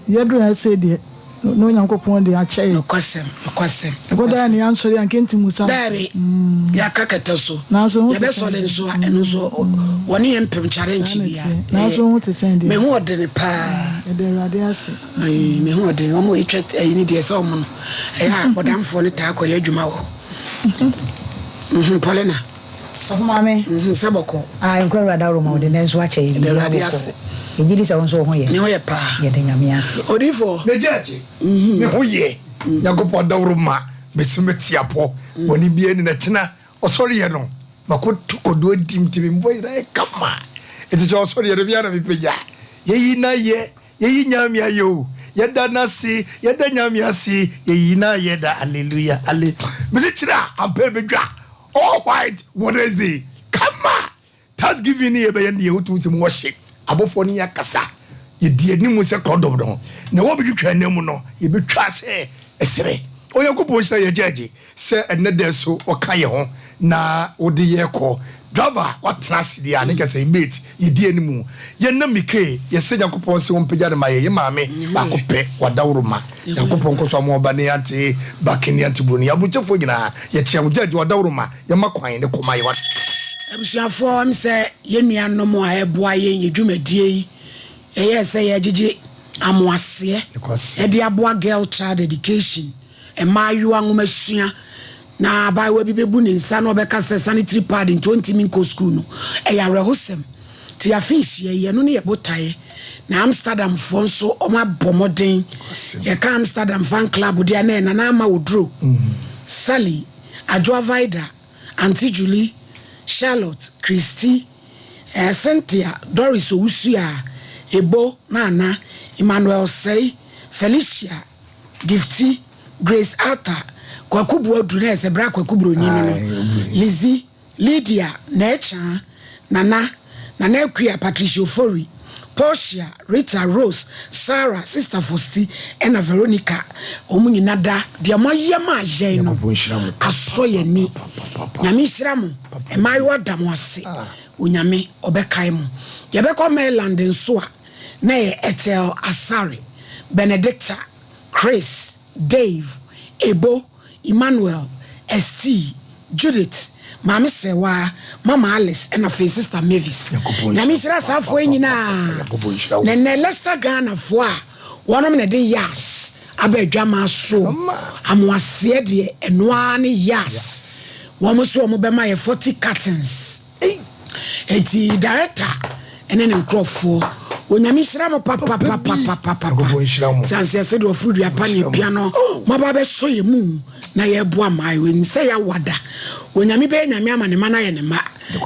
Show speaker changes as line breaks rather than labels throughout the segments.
Yedru has said it. No Yankopon de Ache.
Kwasem.
Go there and answer the Ankenti Musa.
Dari. Yakaketaso.
Now so
Yabeso lenso and so one empem challenge bia.
Now so what to send
me ho de pa.
The radias.
Me ho de omo etwet ayini de so omo no. Bodamfo ne ta akoya adwuma wo. Polena.
So mama.
Saboko.
Nkwa rada ro ma de nenso ache yi.
The radias.
Ejiri se won so ho ye.
Ne ho ye pa.
Ye de nyame ase.
Odifo.
Me jaji. Me ho ye. Yakopon dawro ma. Besumeti apo. Woni bia ni na china. Osori ye no. Makodo dimtimi mboy na kama. Eti cho osori ye bia na me peja. Yeyi na ye. Yeyi nyame ayo. Yeda nasi, yeda nyame ase. Yeyi na yeda hallelujah. Ale. Me chira ampe bedwa. All white Wednesday. Come on. Thanksgiving ye be ye otu sim worship. Abofo ni yakasa. Ye die animu se kodo no. Na wo bi twa animu no, ye be twa se esere. Oyankopon hira ye jaji se enede so oka ye ho na ode ye ko. Driver what transit ya nka say bait ye die animu. Ye na mike ye se Yankopon se won pejade ma ye maame ba ko pe wadawroma. Yankopon ko so mo ba ne ante bakini ante broni abuchefo gina ye chia mo jaji wadawroma ye makwan ne koma ye wat.
Abusuafo am say ye nuanom a eboa ye dwumadie yi eye say ye gigi amoase e de aboa girl child education e mayu anwomasua na baiwa bi bebu ne nsa no be ka sanitary pad in 20 minko school no e ya rehosem ti ya fish ye no ne ye botae na Amsterdam fo so o ma bomoden ye ka Amsterdam fan club dia na na ma wodro Sally Adwa Vida Auntie Julie Charlotte, Christy, Cynthia, Doris Owusia, Ebo, Nana, Emmanuel Say, Felicia, Gifty, Grace Arthur, Kwakubu Odune, Sebra Kwakubro Nino, Lizzie, Lydia, Necha, Nana, Nanequia, Patricia Ofori, Portia, Rita Rose, Sarah, Sister Fosti, and Veronica, Omuninada, Diamayama Jeno, Asoye ni, Namisramu, and my word damwasi, Unyame, Obekaimu, Yabeko Maryland and Swa, Nay Etel Asari, Benedicta, Chris, Dave, Ebo, Emmanuel, St. Judith, Mama Sewa, Mama Alice, and her sister Mavis. Namisra Safo na Nene Lester Ghana for one of the yas, Abe Jama so, Amwasie de, and one yas. One was one by 40 curtains. Eti director, and then crop for. Onyamishramo papa sanse se do food ya pani piano maba be so ye mu na ye boa mai we nse ya wada onyami be nyame ama ne mana ye ne ma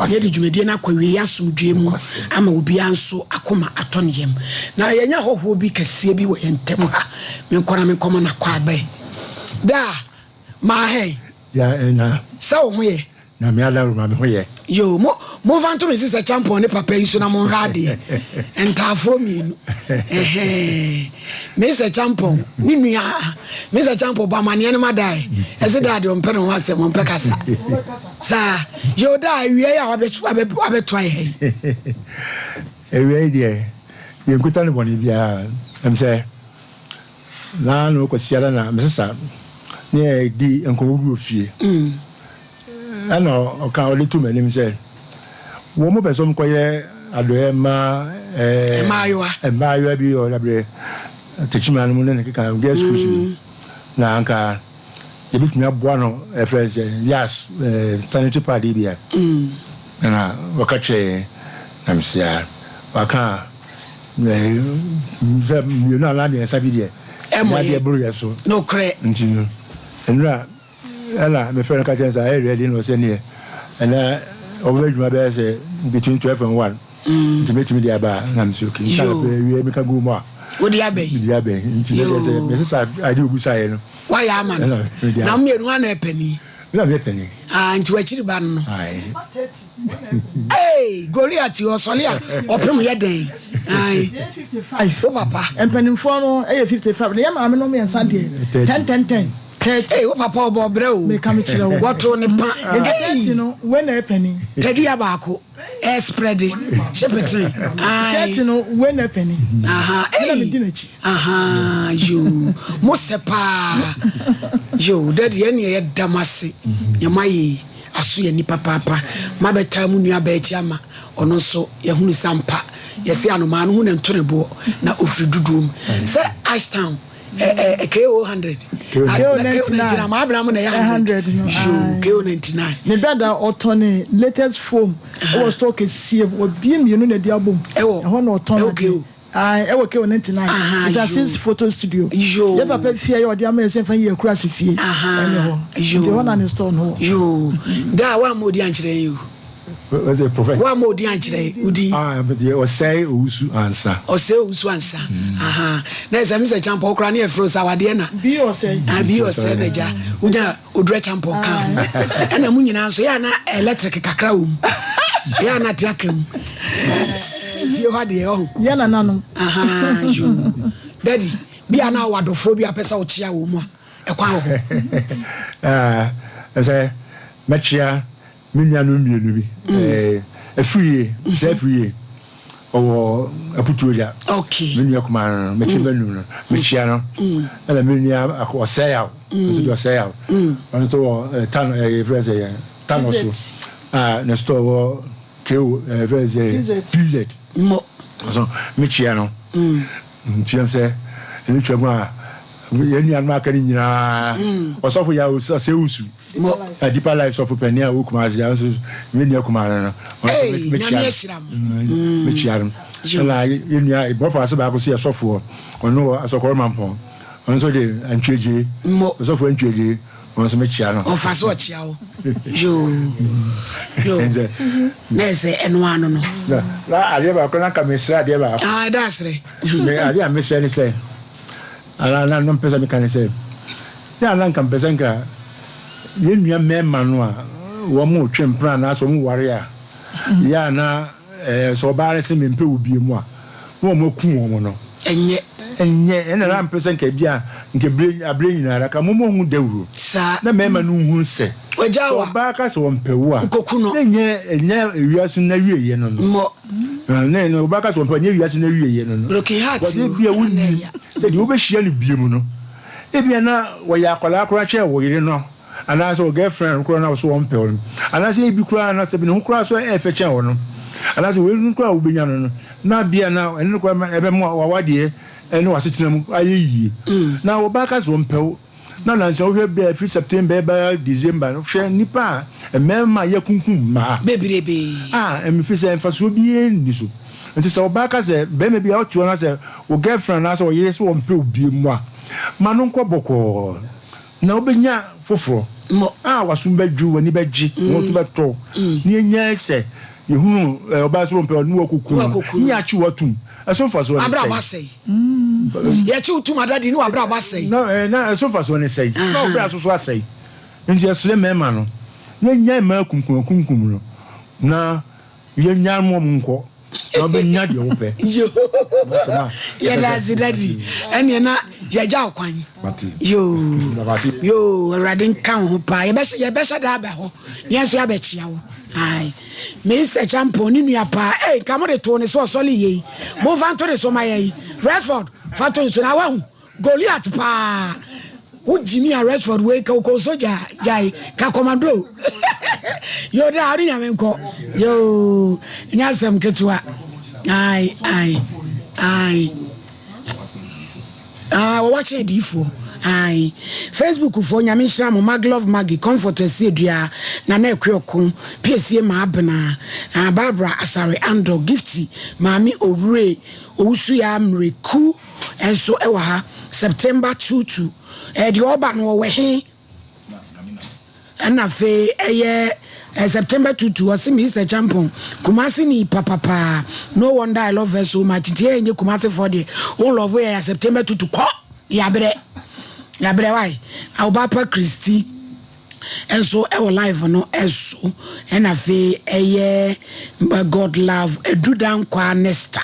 ye de dwumedie na kwawe ya somdwe mu ama obi anso akoma atoniyem na ye nya hoho bi kase bi we ntem ha me nkora me komo na kwa be da ma he
ya na
so ho ye
na me ala ma me ho ye
yo move on to me sister champion ne papa iso na mo hade entafo mi no Mr. Champion ni nua Mr. Champion ba mane ne madai ese dade on pe no wase mo pe kasa sa yo da wie ya abeto aye
ewe die ye nkuta ne boni bia em se na no ko siara na mesesa ne di enkowu ofie ano ka ole tu menim se wo mo person ko ye adoe ma emayiwa bi o labre techima no ne ka guest school na anka je bitumi aboa no friends yes sanitary pad bia na wakache na msia waka ze you know la bien sabi die na die buru yeso
no cre
ntinu enra ela me friend ka jenza I ready no se ne and over my best between 12 and 1 to meet me there by Namsuki. We make a good more.
Would you be?
Mrs. I do good side.
Why am I? Now, me and 1 penny.
Not a penny.
And to a children. Hey, Goliath, you are Solia, open your day.
55. Oh, Papa, and penny for 55. The young man and Sunday 10. Hey,
Papa Bob Bro,
may come to
what on the
you know, when a penny.
Teddy Abaco. spread it
Get no when a penny.
You Mosepa you daddy any damasi yamayi asu ye nipa papa mabeta mu nua ba chiama ono so ye hunu sampa ye se anoma no hu na ntorebo na ofri dudum say Ashtown KO 100 KO 99 ma abra mu na 100 KO 99
me brother otone latest form was talk see obi mienu na di abom e ho na otone I ever KO 99 it's a since photo studio you papa fie you dey am say fan ye kura se fie you the one and store no
you da wa modi anchire you
was a prophet
wa modi anchire udi
but you say usu answer
na say Mr. Champo kura na e fro sa wade na
bi o say
na ja uja odre Champo kan na mu nyina so ya na electric kakra wum ya na tiakem you had the
yana nanu
you daddy bi ana wadofo bi apesa o chia wo mu e kwa ho
say mechia minya no mienu bi free o aputuoja
okay
minya kuma mechia banu no mechia no ala minya akosaya so do saya on to tan freeze tan so na store KO PZ
mo
so mechia no ntiam se eni twam a yeni an ma kan nyina osofo ya o se usu
mo
deeper life of penia o kuma azia so yeni akuma no mechia no la yeni a bofo ase ba ko se osofo ono asokoro mampo ono so de antweje
mo
osofo antweje ono so mechia no
o fa so chia o yo nese eno ano no
la ali ba ko na kamesra de ba
that's right
me ali a mesra ni say ala na no pesa mekanise ya na nka pesa nka ye nua mema no a wo mo twempra na so mo ware a ya na so baare se mempe obie mu a wo mo ku wo no
enye
ena na pesa nka bia nke abre nyina ka mo hu dawuro
sa
na mema no hu se
wajawa
so ba ka so mpewu a
kokuno
enye ewiasu na wieye no
mo
na no ba ka so mpewu ewiasu na wieye no
broken heart
wo bia wuni se di wo be hia ne bie mu no ebia na wo ya akwala akora che wo yire no ana so girlfriend kura na so mpewu ana se ebi kura na se bi no kura so e fe chen wo no ana se we nu kura wo benya no na bia na ene kura ebe mo wawade ene wasetina mu ayeyi na wo ba ka so mpewu na nse wo hwe be free September ba December no hwe nipa emema yakunkum ma
bebirebe
em fi se enfaso bi ni so nti se wo ba ka se be me bia otu na se wo girlfriend na se wo yire se wo mpe obi mu a ma no nko boko na obenya foforo wasum badwu wani bagji wo to beto ni enya se yehunu oba so mpe no wakuku ni achi watum eso faso wani
abra basei ya chi utum adadi ni abra basei
na eso faso wani sei na obra so asei nti asle mema no yenya ma kunkum no na yenya mo nko na be nya de wo pe
ya la zidadi ene na yaja akwan yo radin kan ho pa ye be sha da ba ho ye so abechia wo ai Mr. Champo ni nua pa ka mo de to ne so soli ye mo vanto de so maye Redford vanto so na wa Goliath pa wo Jimmy a Redford we ka ko soja jai ka commando yo da ari ya menko yo nyasem ketua ai watch it ifo ai Facebook for nyame hira mo maglove magi comfort esedua na na ekweokun piesie ma abena Barbara Asare Ando gifty mami owure owusu ya mreku enso ewa ha September 22 de oba no we he na fe September 22 wasi Mr. Champo Kumasi ni papa no wonder I love her so much tie enye Kumasi for the all love her September 22 ko ya bre why Aubapa Christy enso e live no enso na fe God love edudan kwa nesta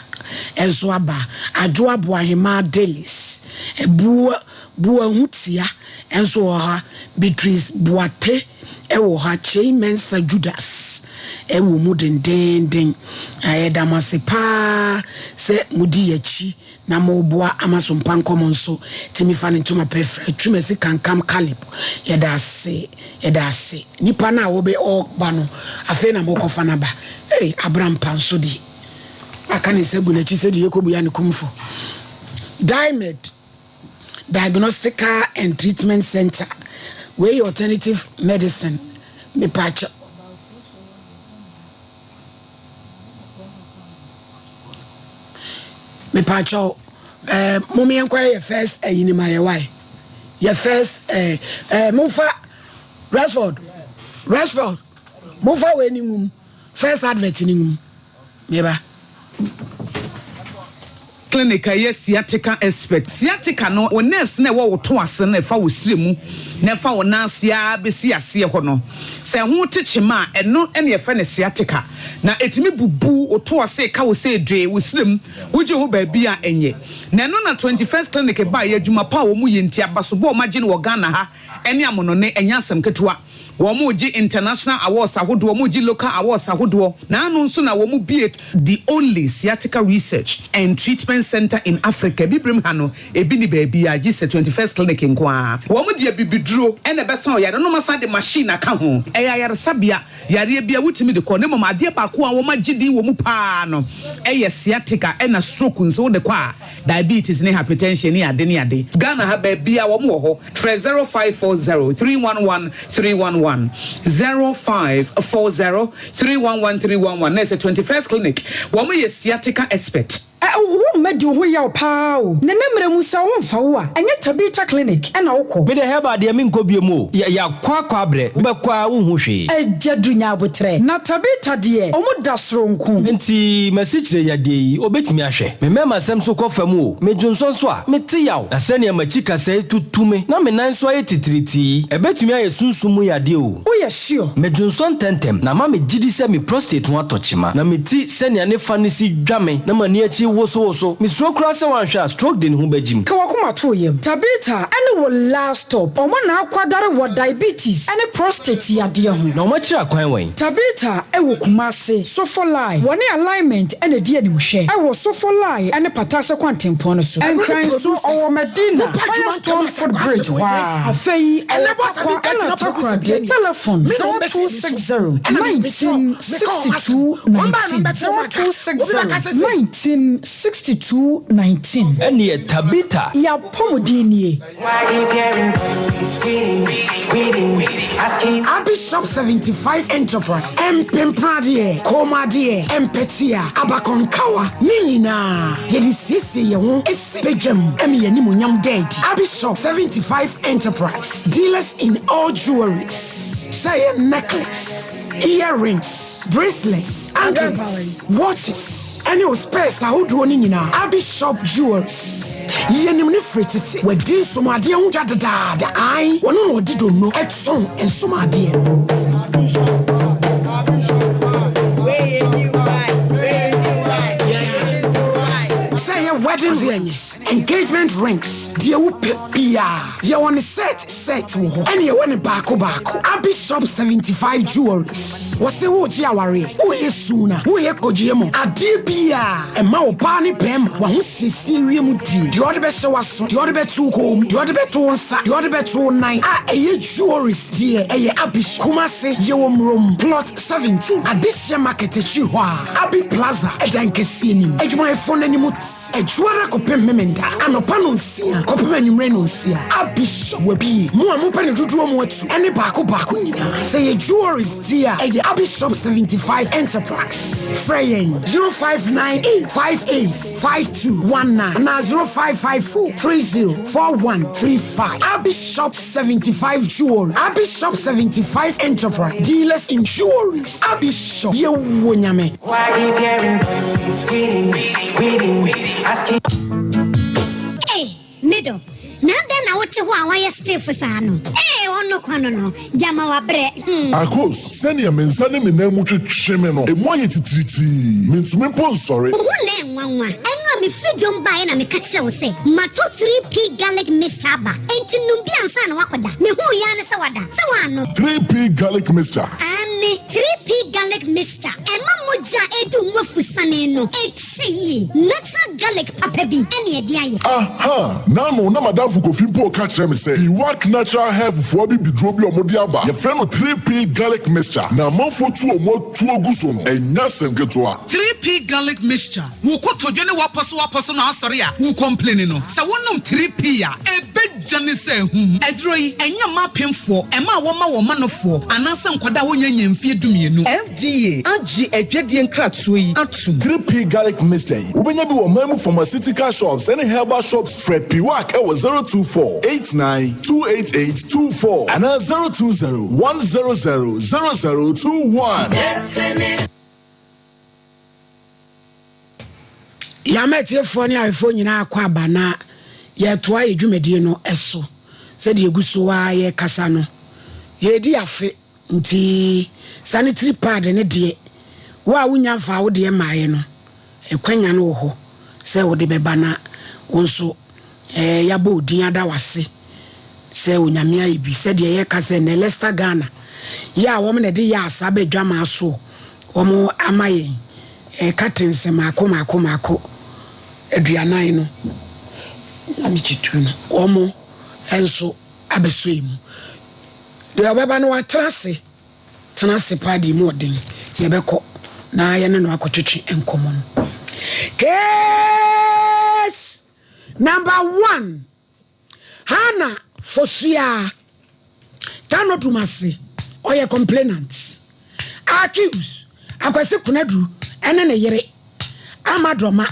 enso aba adwo aboahema delis bua hutia enso ha Beatrice Boate ewo ha Cheimensa Judas ewu mu dendenden damase pa se mudi yachi na moboa ama Sompa Nkomo nso timi fa ne ntoma pefra twumasi kankam kalip yeda ase nipa na wo be ba no afi na mokofa na ba Abraham Panso di aka ne sebu na chi se di yekobu ya ne kumfo Diamond Diagnostical and Treatment Center where alternative medicine me patch mommy enquire your first in my why your first Mufa Rashford Mufa winning first advert in neighbor
clinic yes sciatica expert sciatica no o nerves na wo to ase na fa wo siremu na fa wo nansia besi ase ho no se ho techema eno ene ye fa ne sciatica na etimi bubu o to ase ka wo se dwe wo sirem wo je ho ba bia enye na no na 21st clinic ba ye adwuma pa wo mu yenti abaso bo ma je ne wo Ghana ha ene amono ne enya asem ketewa Womuji international awards ahodo womuji local awards ahodo na anu nso na womu the only sciatica research and treatment center in Africa bibrim hano ebi ni baby a gise 21st clinic nkoa womu de bibiduro ene besa o yare no masa de machine aka ho yare sabia yare bia wutimi de ko ne mama ade ba ko a woma gidi womu pa no sciatica ena stroke nso de kwa diabetes ne hypertension ne ade Ghana ha baby a womu ho 0540 311 311 0540-311-311. That's a 21st clinic. Woman is sciatica expert.
Medi ho ya pao na nemre mu sa wo mfa wo a enye Tabita clinic na wokọ
me de heba de me nkọ biemu ya kwa abre be kwa wo hu hwe
ejadunya abotre na Tabita de omu da soronku
nti masichire ya de yi obetimi ahwe me mema sem so kofam o me dwonso so a me te yaw na se ne machika sai tutume na me nan so ayetitriti ebetimi aye sunsumu ya de o
ye sure
me dwonso ntentem na ma me gidi se me prostate ho atochima na me ti se ne ne fa ne si dwame na mani achi so mi stroke cross one shot stroke den hu bajim
ka wakoma to yem Tabita ene wo last stop omo na akwadare wo diabetes ene prostate yade ho
na omo kira kwan wen
Tabita e wo kumase sofolai woni alignment ene die ni hwe e wo sofolai ene patase kwantempo no so enkran so owo Medina Firestone Food Bridge wa afei ene kwa ene takwa de telephone 0260 1962 19
ene Tabita
ya pomodini
Bishop 75 Enterprise Empempradie Komadie Empetia Abakonkawa Nina Yelisisi Yehu Esipejam Emi Yenimunyam Dead Bishop 75 Enterprise dealers in all jewelries say necklace earrings bracelets anklets watches any space na who do ni na Bishop Jewels yenim ne fretiti wadi somade hu jadada da ai wono no di do no etson ensomade no wedding rings, engagement rings, dear pia, dear one set wo and you want bako Bishop 75 jewelries. What's the word yawari? Who is sooner? Who ye kojiemo? A dear pia, and mao pani pem, one sisiri muti. The other best was the other bet to home, the other bet to one sa, the other bet to 9. A jewelries dear, a abish kumase yewom room plot 17. A this year market chihuahua, Abi Plaza, a dankesini, a my phone anymore. Ejwara kopem memenda anopa no nsia kopem anwumre no nsia Bishop wabi mo amopa ne duduo mo atu ene baako nyina say your jewelry dear Bishop 75 Enterprise Freyen 0598585219 na 0554304135 Bishop 75 Jewelry Bishop 75 Enterprise dealers in jewelries Bishop ye wonyame
why you getting waiting
Hey, middle. Now then, I want to why still for Sano. Hey, on no quano, Jama wa bre.
Of course, send your men, send him in a much shemeno, a moye to treaty. Means me pon sorry.
Who name one? And I'm if you don't buy and I'm a catcher say, Mato 3P garlic mishaba, ain't Numbian San Wakoda, me who yana sawada, Sawano.
3P garlic mixture.
And ne 3P garlic mixture. Emma moja edu mwafusane no. Eche natural garlic papa bi ene ediaye.
Aha, nano na madam Fukofimpo catch me say, he work natural hair for bi bidrobi omodiaba. Your friend 3P garlic mixture. Na manfo tu omo tu oguso no. Enya semketoa.
3P garlic mixture. Wo kotojo ne waposo na asori a. Wo complain no. Sa wonum 3P ya. Ebe jani se hu. Edro yi enya mapemfo. Ema wo ma no fo. Anasa nkwada wo nyanya mfie dumienu. FDA agi edwedie nkratso yi atum.
3P garlic mixture. Ubenya bi wo mamu pharmaceutical shops and herbal shops Fred Piwak ewo 024-89-288-24 and 020-100-0021.
Yamete foni afo nyina akwa bana ye toa edwumedie no eso se de eguso wa ye kasa no ye di afe nti sanitary pad ne de wa wunya fa wo de maaye no ekwanya no ho se wo de beba na wonso ya bo din ada wase se onyame ayi bi se de ye kasa ne Leicester Ghana ya wo me ne de ya asa ba dwama aso wo mo amaye katense mako aduanan no na mi chituna omo enso abesoim de obeba no atrase tenase padi mu odin ti ebekọ na ye ne no akotwetwe enkomo no. Case number 1 Hana Fosia Tano Dumasi oye complainants accused akwese kunadu ene ne yere amadroma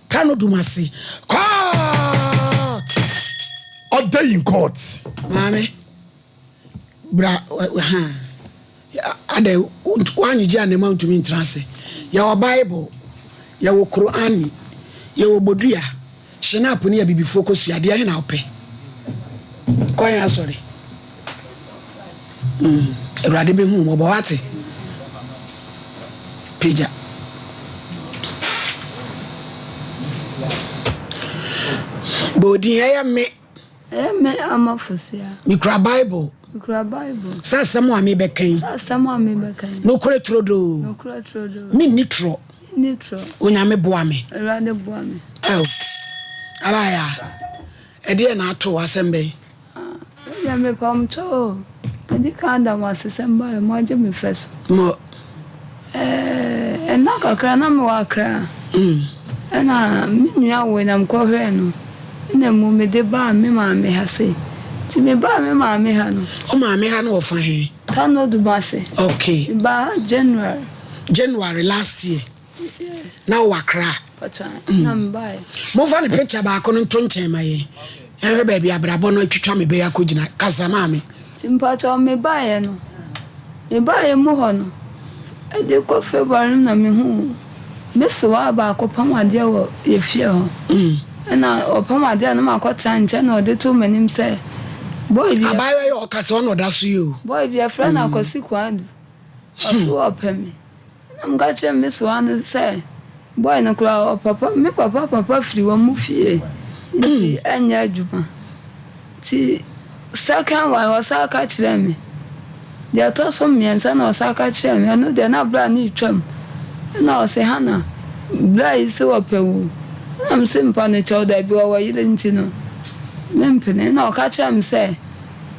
Tano Dumasi court
order in court
mame bra ade wanyi ji anema ntumi ntrase ya wo Bible ya wo Qur'ani ya wo bodua shinap ne ya bibi focus ya de he na ope koya sorry erade be hu mo bo wate peja bodi ya me
amafosia
mikra Bible Sasamo ami bekan. No kore trodo. Mi nitro. Onyame boa me.
Erade boa me.
Abaya. Ede na ato asembe.
Ya me pamcho. Edi kanda wasesemba mo aje me feso.
Mo.
Na kakra na me wakra. Na mi nua we na mkohwe no. Na mu me de ba me ma me hase. Ti me ba me ma me ha no.
O ma me ha no ofa he.
Tano Dumasi.
Okay.
Ba January
last year. Yeah. Now wakra.
Pacha. Na mbae.
Mo fa ni picture ba ko no tonchen ma ye. Ehwe ba bia brabo no twitwa me be ya ko gina kasa ma me.
Ti mpacha me ba ye no. Me ba ye mu ho no. E de ko February na me hu. Me so wa ba ko pamade wo ye fie ho. Na o pamade na ma ko tanche na o de to manim say boy bi
abaye yo kase ono da so you
boy bi a friend akosi kwadu aso opemi na mga che me so an say boy no kura papa me papa free wa mu fie ti anya adwuma ti second one was aka kire me de to so miensa na osaka kire me no de na bra ni twam na o se hana bra ise opewu na mse mpa ne chawda bi wa yire ntino mempene na okacha me say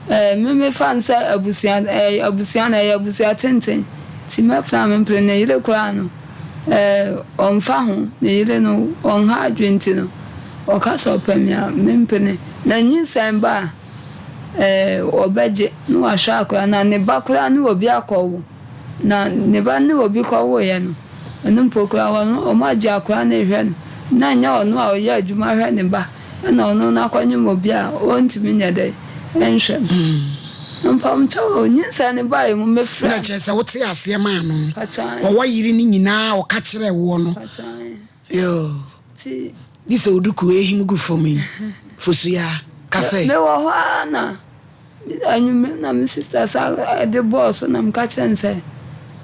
me fan say abusia tenten ti me plan mempene na yire kura no onfa ho na yire no on ha adwenti no okasa opamia mempene na nyinsan ba obeje no ahwa akora na ne bakura ne obi akowo na ne ba ne obi kowo ye no enu mpokura wono o ma je akora na ehwe no na nya ono a oye adwuma hwe ne ba na ono na kwanyem obi a o ntimi nyade enhwem mpamcho nyinsa ne bae mu mefra
na chese wote ase ma no o wayiri ni nyina o ka kire wo no yo
ti
dise oduku ehim gu fomi fosuya kafe
me wo ho ana anyume na me sister sa de boss na mka chense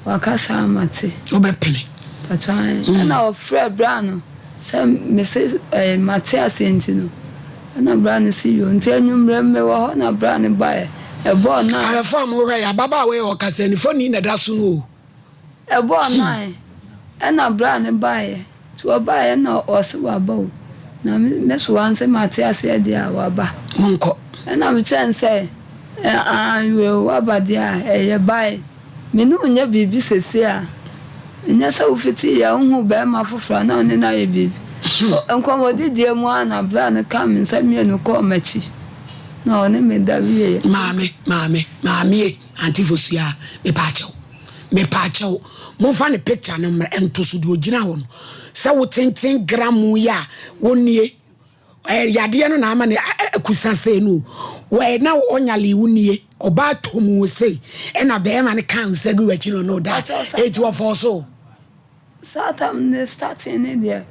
wakasa amate
obepene
patran na o frɛ brano se me se Matthias entino na brano si yo nti anyumre me wo na brano bae ebo na
arafa mo hwe ya baba we o kasa ni foni na da so no
ebo na na bra ne bae to bae na oswa bawo na me so anse mate ase dia waba
monko
na me chense we waba dia ye bae me no nya bibi sese a nya sa ufiti ya hu be ma fofra na oni na ye bibi enkomodi die mu ana bra ne kam nsa me no ko machi na oni me da wie mame antifosia me pacho mo fa ne picture no entoso de ogina ho no se wo tenten gram ya wonie yade no na ama ne akusase no we na onyale wonie oba tomu sei e na be ma ne kan segu wachi no da eti wo for so satam ne starting ne dia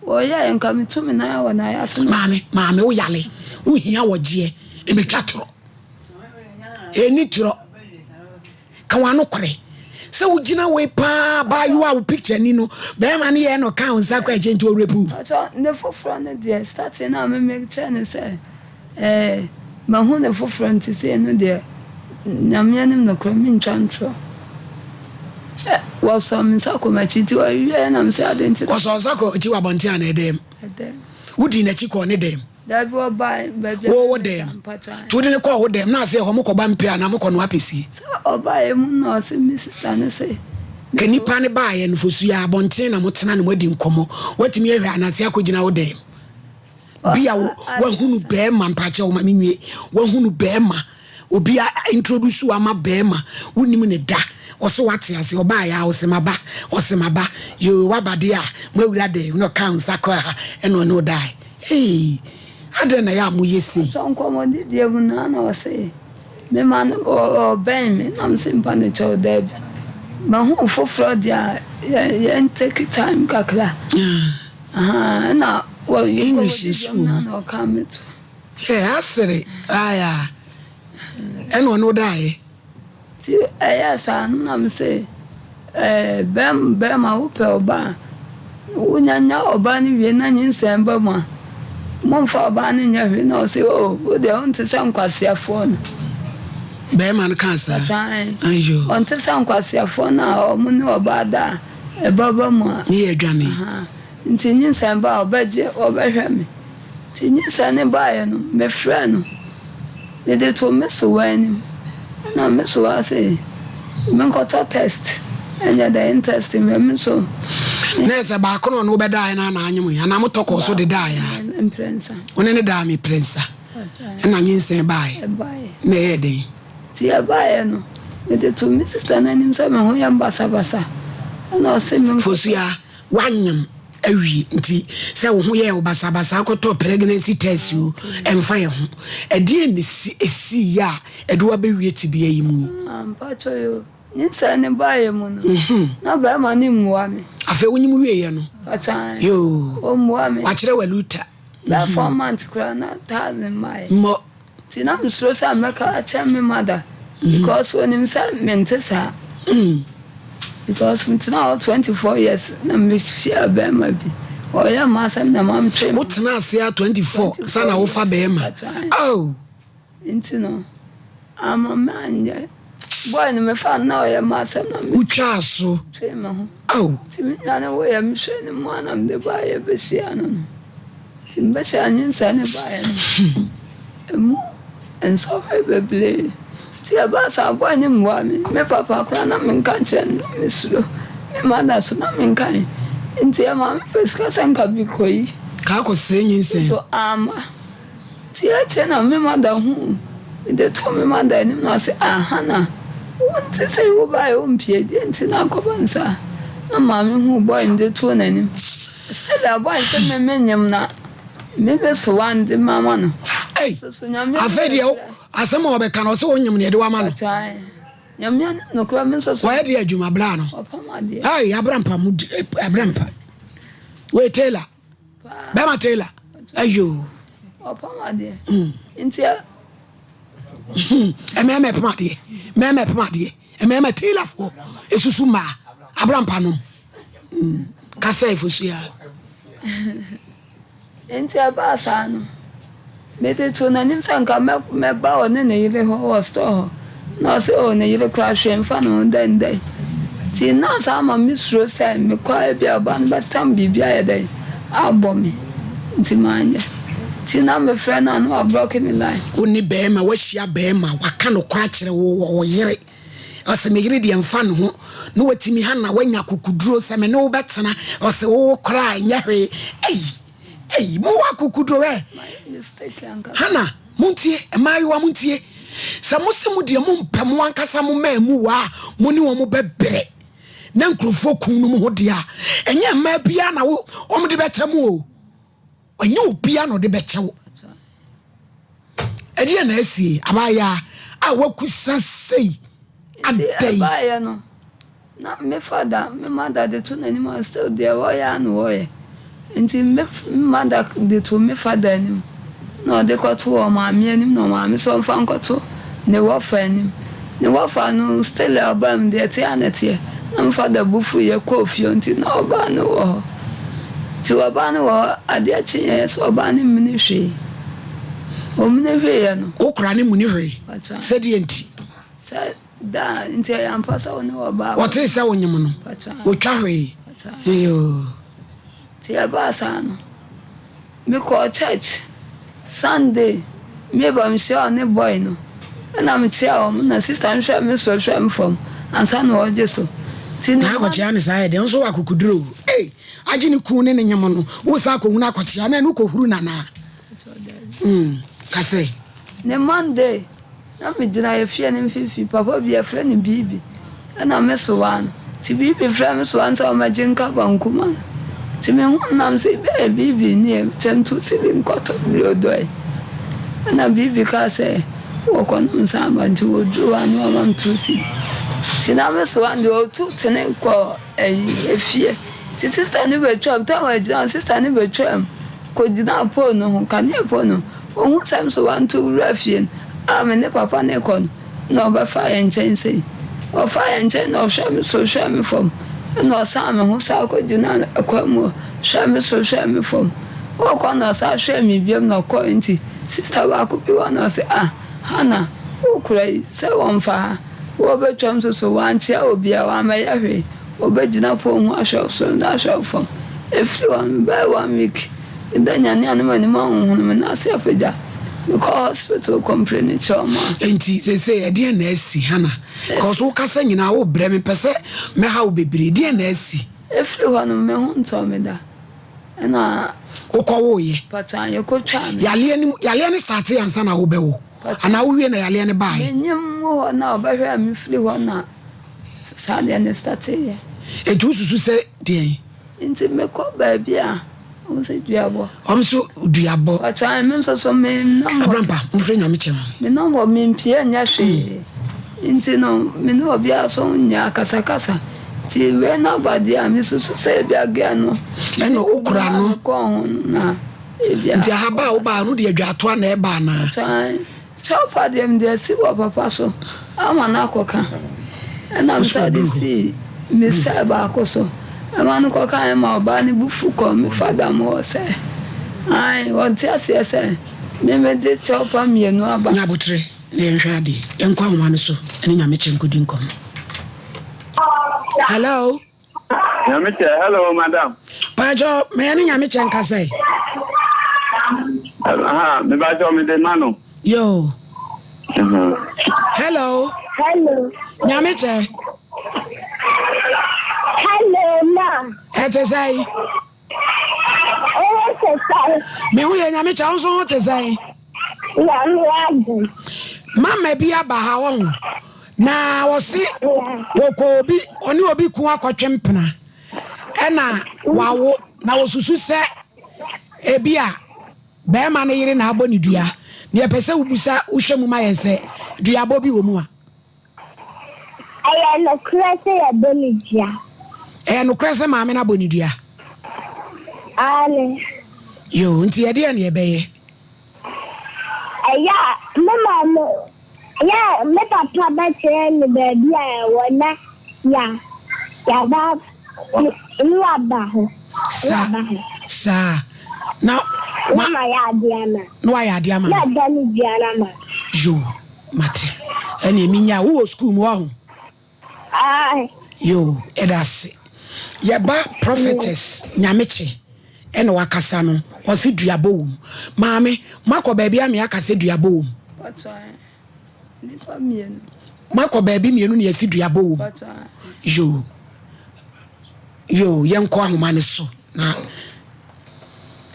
o ya enka mitumi na ya wona ya so
mame wo yale wo hia wo je e be twatro eni tro kan wa no kore se ugina we pa ba you a picture ni no be ma ne ye no kan nsa kwa agenti orepu
acho ne foforo ne dia starting na me make channel say ma hu ne foforo nti se no dia nyamianim no kro mi ntwantro was some sako machiti wa ye na mse adenti
was sako chi wa bonti an edem udi na chi ko ne dem
da bi obai baby
wo dem to di ne ko wo dem na se ho mo ko ba mpia na mo ko no apesi
so obai mu no se mi sister ne se
kani pa ne ba ye no fosu ya bonti na mo tena na mo di nkomo watimi ehwe anase akogina wo dem bia wo hunu be ma mpache wo ma menwie wo hunu be ma obi a introduce wa ma be ma wonim ne da oso wate ase oba ya osemaba yo wabade a mawura de no kan sakwa eno no dai adena ya mu yesi
so nkomo di die mu na na ose me man o ben me na msimpa ne cho deb ma hu foforo dia ya take time kakla na well
English is school
no come to
asere aya eno no dai
ti ayasa na mse bem a upe oba unyanya oba ni wie na nyinsemba mu momfa oba ni nya hwe na o se o de on te san kwasiafo na
bem an kansa
ayo on te san kwasiafo na o mu ni oba da baba mu
ni edwane
nti nyinsemba obaje obahwe me ti nyinsane ba ye no me frɛ no me de to me so wani na me so ase me ko test enya da interest me so
nese ba kono no be dai na anyum ya na motoko so de dai ya
prensa
one ne da mi prensa na nyinsen bai na ye den
ti ya bai no me de to me sister na nim so me ho ya basa na o se me
fosia wanyam awi nti se wo ho ye wo basa ko to pregnancy test you emfa ye ho ede ne esi ya ede wa be wie ti bia yi mu
ampacho yo nisa ne bae mu no na ba ma ni muwa me
afa wonyimu wie ye no
acha
yo
o muwa me
wa kire waluta
da 4 months kura na 1000 mai
mo
ti na msro sa meka acha me mother because when him say mentesa because it's now 24 years na me share be ma bi o ya ma sam na mam train
what na say 24 sana wo fa be ma oh
into no ama man boy no me fa na o ya ma sam na me
utwa so
train ma ho
oh
ti mi na wo ya mi hwe ne mo anam de ba ya be sia no ti mbe sha nyin sa ne ba ya no emu en so be ble ti aba sa boy ni mo me papa ko na me kan chen no me suro me manda so na me kan nti ama me peska sanka bi koi
ka ko se nyin se
so ama ti a chen na me manda hu de to me manda ni no se ahana wonte se wo ba yo mpie di nti na ko bansa na ma me hu boy de to na ni still a boy se me menyam na me be so wan de mama no
so nyame afedi o asema obeka no se wonyam ne de wa ma no
nyame no kra me so
wa de adwuma bla no ai abrampa mu abrampa we Taylor ba ma Taylor ayo
opa ma de nti
ememe pamade ememe Taylor fo esusu ma abrampa no kasa efosia
nti aba sa no Mete to na nim sanka me ba one ne yire ho store. Na se o ne yire crash mfa no den den. Ti na sa ma misro say me kwa bia ba no betam bibia ye den. Abo me. Ti manya. Ti na me friend na no block me line.
Oni be ma wa hia be ma wa ka no kwa kire wo yire. Ose me yire de mfa no ho. No watimi ha na wanya kukuduro se me no betena. Ose wo kra nya hwe. Ei, mo wa kukuduro e. Hana, muntie, emayiwa muntie. Sa mo se mu de mo mpem wankasa mo mamu wa, mo ni wo mo bebere. Na nkrofo kun no mo ho de a. Enye ma bia na wo, o mo de bekyem o. Onye obia no de bekyem. Edi na asie, abaya a wakusa sei. Adai.
Abaya no. Na me father, me mother de to nani ma still there wo ya no wo ye. Nti me mother de to me father ni. No de ko to o ma me anim no ma me so mfa nkoto ne wo fa anim. Ne wo fa no still obam de tie anete. Na father bufu ye ko fio nti na oba no wo. Ti oba no wo ade achi ye so oba ni mini hwe. O mini hwe ye no.
Okra ni muni hwe. Sedi enti.
Said da nti ya mpasa one oba.
What is that wonyem no? Otwa hwe. Yo.
Ti aba sa no. Me ko church Sunday me ba me share ne boy no. Na me chia na sister me share me so share me from ansa na oje so. Ti
na ko chia ne sa de nso akukuduro. Aji ni ku ne nyem no. Wo sa ko huna akochia na no ko huru na na. Kase.
Ne Monday na me jina ye fie ne mfifi papa bi e fre ne bibi. Na me so wan. Ti bibi fre me so wan sa o ma jinka bankuma. Ti me nam se bibi ni tem to silin koto biodoi. Na bibi ka se wo ko nam sa ba nti wo dru anu am to si. Ti na me so ande o tu tene ko efie. Ti sister ni be twam ta wa jina sister ni be twam ko jina po no ho kan e po no. O hu sam so wan to rafien. Me ne papa ne kon no ba fa en chense. O fa en chen no shame so shame from. No sam ho sa ko jina akwamu shame so shame from. O ko na sa shame biem no ko nti sister wa ko bi wa na say Hana o kurai se won fa wo be twam so wan chia obi a wa ma ya hwe o be jina po hu ahwe so na ahwe from every one by 1 week ndanya ne anema ni ma hu no na se afeja because hospital complain trauma
enti say e na asi Hana cause wo kasa nyina wo bre me pese me ha wo bebere de na asi
every one me hu nto me da na
wo ye
pata ye ko twa me
yale ni start yansa na wo be wo ana wo wie na yale ni bae
nyem wo na obahwe me firi ho na sa de na start ye
etu susu se de
nti me ko ba bia o se duabo
omso duabo
pata me so me na
abrampa mfre nya me chem
me na wo me mpie nya hwe nti no me no bia so nya kasa ti we na badi a me susu se bia ga no
eno okura no
ko na bia
nti haba wo ba no de adwato na e ba na
Chop dem de si wa papa so ama na akoka na msa de si me sa ba akoso ama no koka e ma oba ni bufu ko me fada mo se ai won ti ase se me de chop am ye no aba
nya botre ne nhwade enkwa homa no so ene nya me chenkodi nkom. Hello
Nyamiche, hello madam.
Pajo me ene nya me chenka sai
Me ba jo me de mano.
Yo. Hello. Nyamiche.
Hello, ma.
Ete sai. Me hu ye Nyamiche onso ho te sai.
Nyamiche.
Mama bi aba ha wo. Na wo si wo ko obi oni obi ku akwatwempena. Ena wawo na wo susu se ebi a be ma ne yire na abo ni dua. Ne pese ubusa uhwemu ma yense duabo bi wo mu a
aya no krese ya bonidia
no krese ma me na bonidia
ale
yo nti ye de na ye beye
aya mama mo ya me papa ba che ni baby a wona ya ba ni aba ho
sa na
Mama ya Diana.
No ya Diana.
Ya Diana ma.
Yo, mate. Eni minya wo school mu ahu.
Ai.
Yo, edase. Ya ba prophetess nyameche. Ene wakasa no, o si duabo wo. Maame, makọ baabi a me akase duabo wo.
That's why. Nipa mienu.
Makọ baabi mienu na yesi duabo wo.
That's why.
Yo, yenko ahoma ne so. Na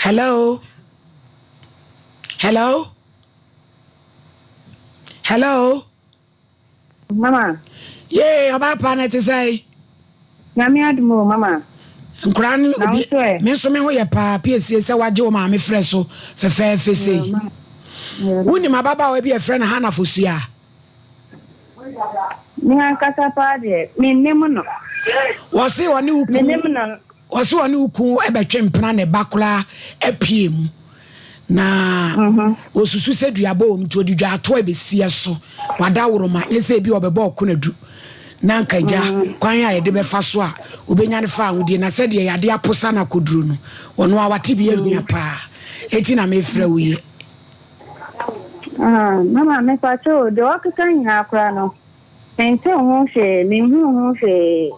Hello.
Mama.
Yeah, about planet to say.
Nyame adumo mama.
Nkran obi me so me ho ye pa PSC se waje o ma me frɛ so fefefe sei. Woni mababa we bi e frɛ na Hana Fosua.
Ni ankasa pa de me nim no.
Wo se woni uku. Me nim no. Wo se woni uku e betwe mpena ne bakola apie mu. Na osusu se duaba o mti odidwa ato abesie so. Wada woroma ese bi obeba okonadu. Na nkaja kwan ya yede befa so a obenya ne fa ahudie na sede yade aposa na koduru no wono awate bi ahua pa eti na me fra wi
mama me pa cho de wakan nya akra no ente ho hwe me hu hwe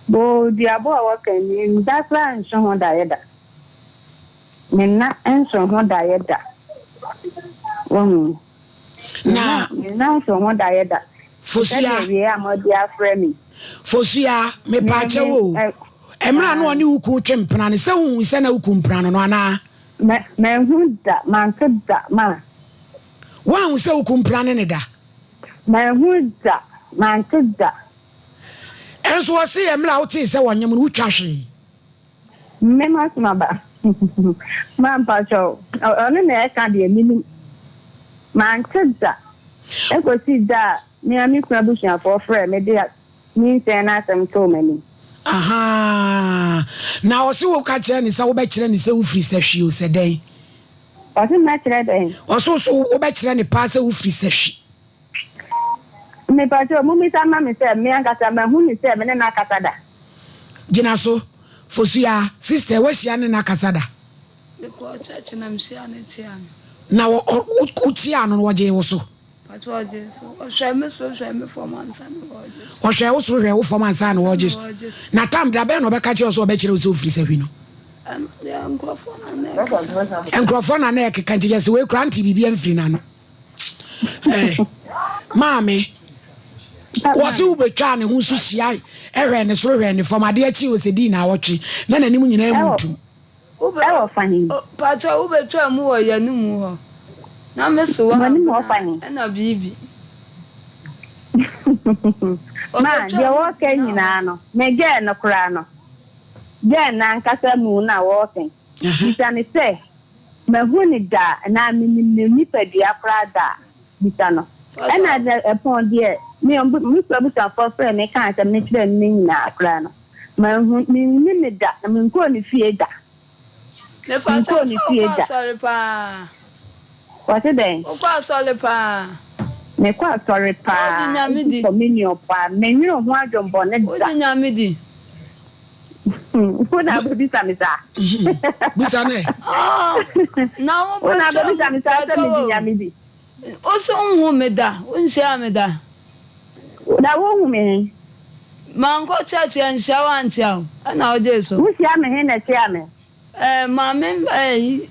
bo diabo wakan ni dasla nso ho da yeda menna enso ho da yeda na nso ho da yeda Fosua me pa chewo emra no oni uku twempena ne se hu se na uku mpena no ana me hu da man da ma wa hu se uku mpena ne da me hu da man da enso wo se emra wo ti se wonyem no utwa hwe me ma sma ba man pa cho oni na e ka de mini man da e ko si da me ami kwabusha for frɛ me de ni se na asem to mani
aha na o se wo ka kire ni se wo be kire ni se wo firi se hwi o se den
o se ma kire den
o so wo be kire ni pa se wo firi se hwi
me pa jo mu mi ta ma me se me ankasa ma hu ni se me na kasa da
gina so Fosua sister we hia ne na kasa da
me ko church na msia na tia
na wo tia no wo je wo so Oshe wo hwe wo form ansa na wo je na tam da be no be ka che so be kire wo so firi se hwi no enkrofona na ek kan je se we kranti bibia mfiri na no mame wo se wo betwa ne hu so hia ehwe ne so hwe ne form ade achi wo se di na wotwe na nanim nyina emutum
wo fani
pa cha wo betwa mu wo ya numu ho na me so wa na bibi
ma je wo ke nyina no me ge no kura no je na nkasa mu na wo ke bitani se me hu ni da na mi pedua kura da bitano na de epon de mi pebu ta for friend me kan se me kire ni nyina kura no me hu ni da na me ko ni fie da
me fa so sorry pa
What is it?
Kwa sole pa.
Me kwa sorry pa. Communion pa. Me ni o ho adwombo ne da.
O nyamidi.
Ko na be bisa mi sa.
Bisa ne.
Na o
pa. Na be bisa mi sa se me nyamidi.
O so hu me da. O nsia me da.
Da wo hu me.
Man ko church en shawa ntia. Na o je so.
Wo sia me he na tia me.
Mama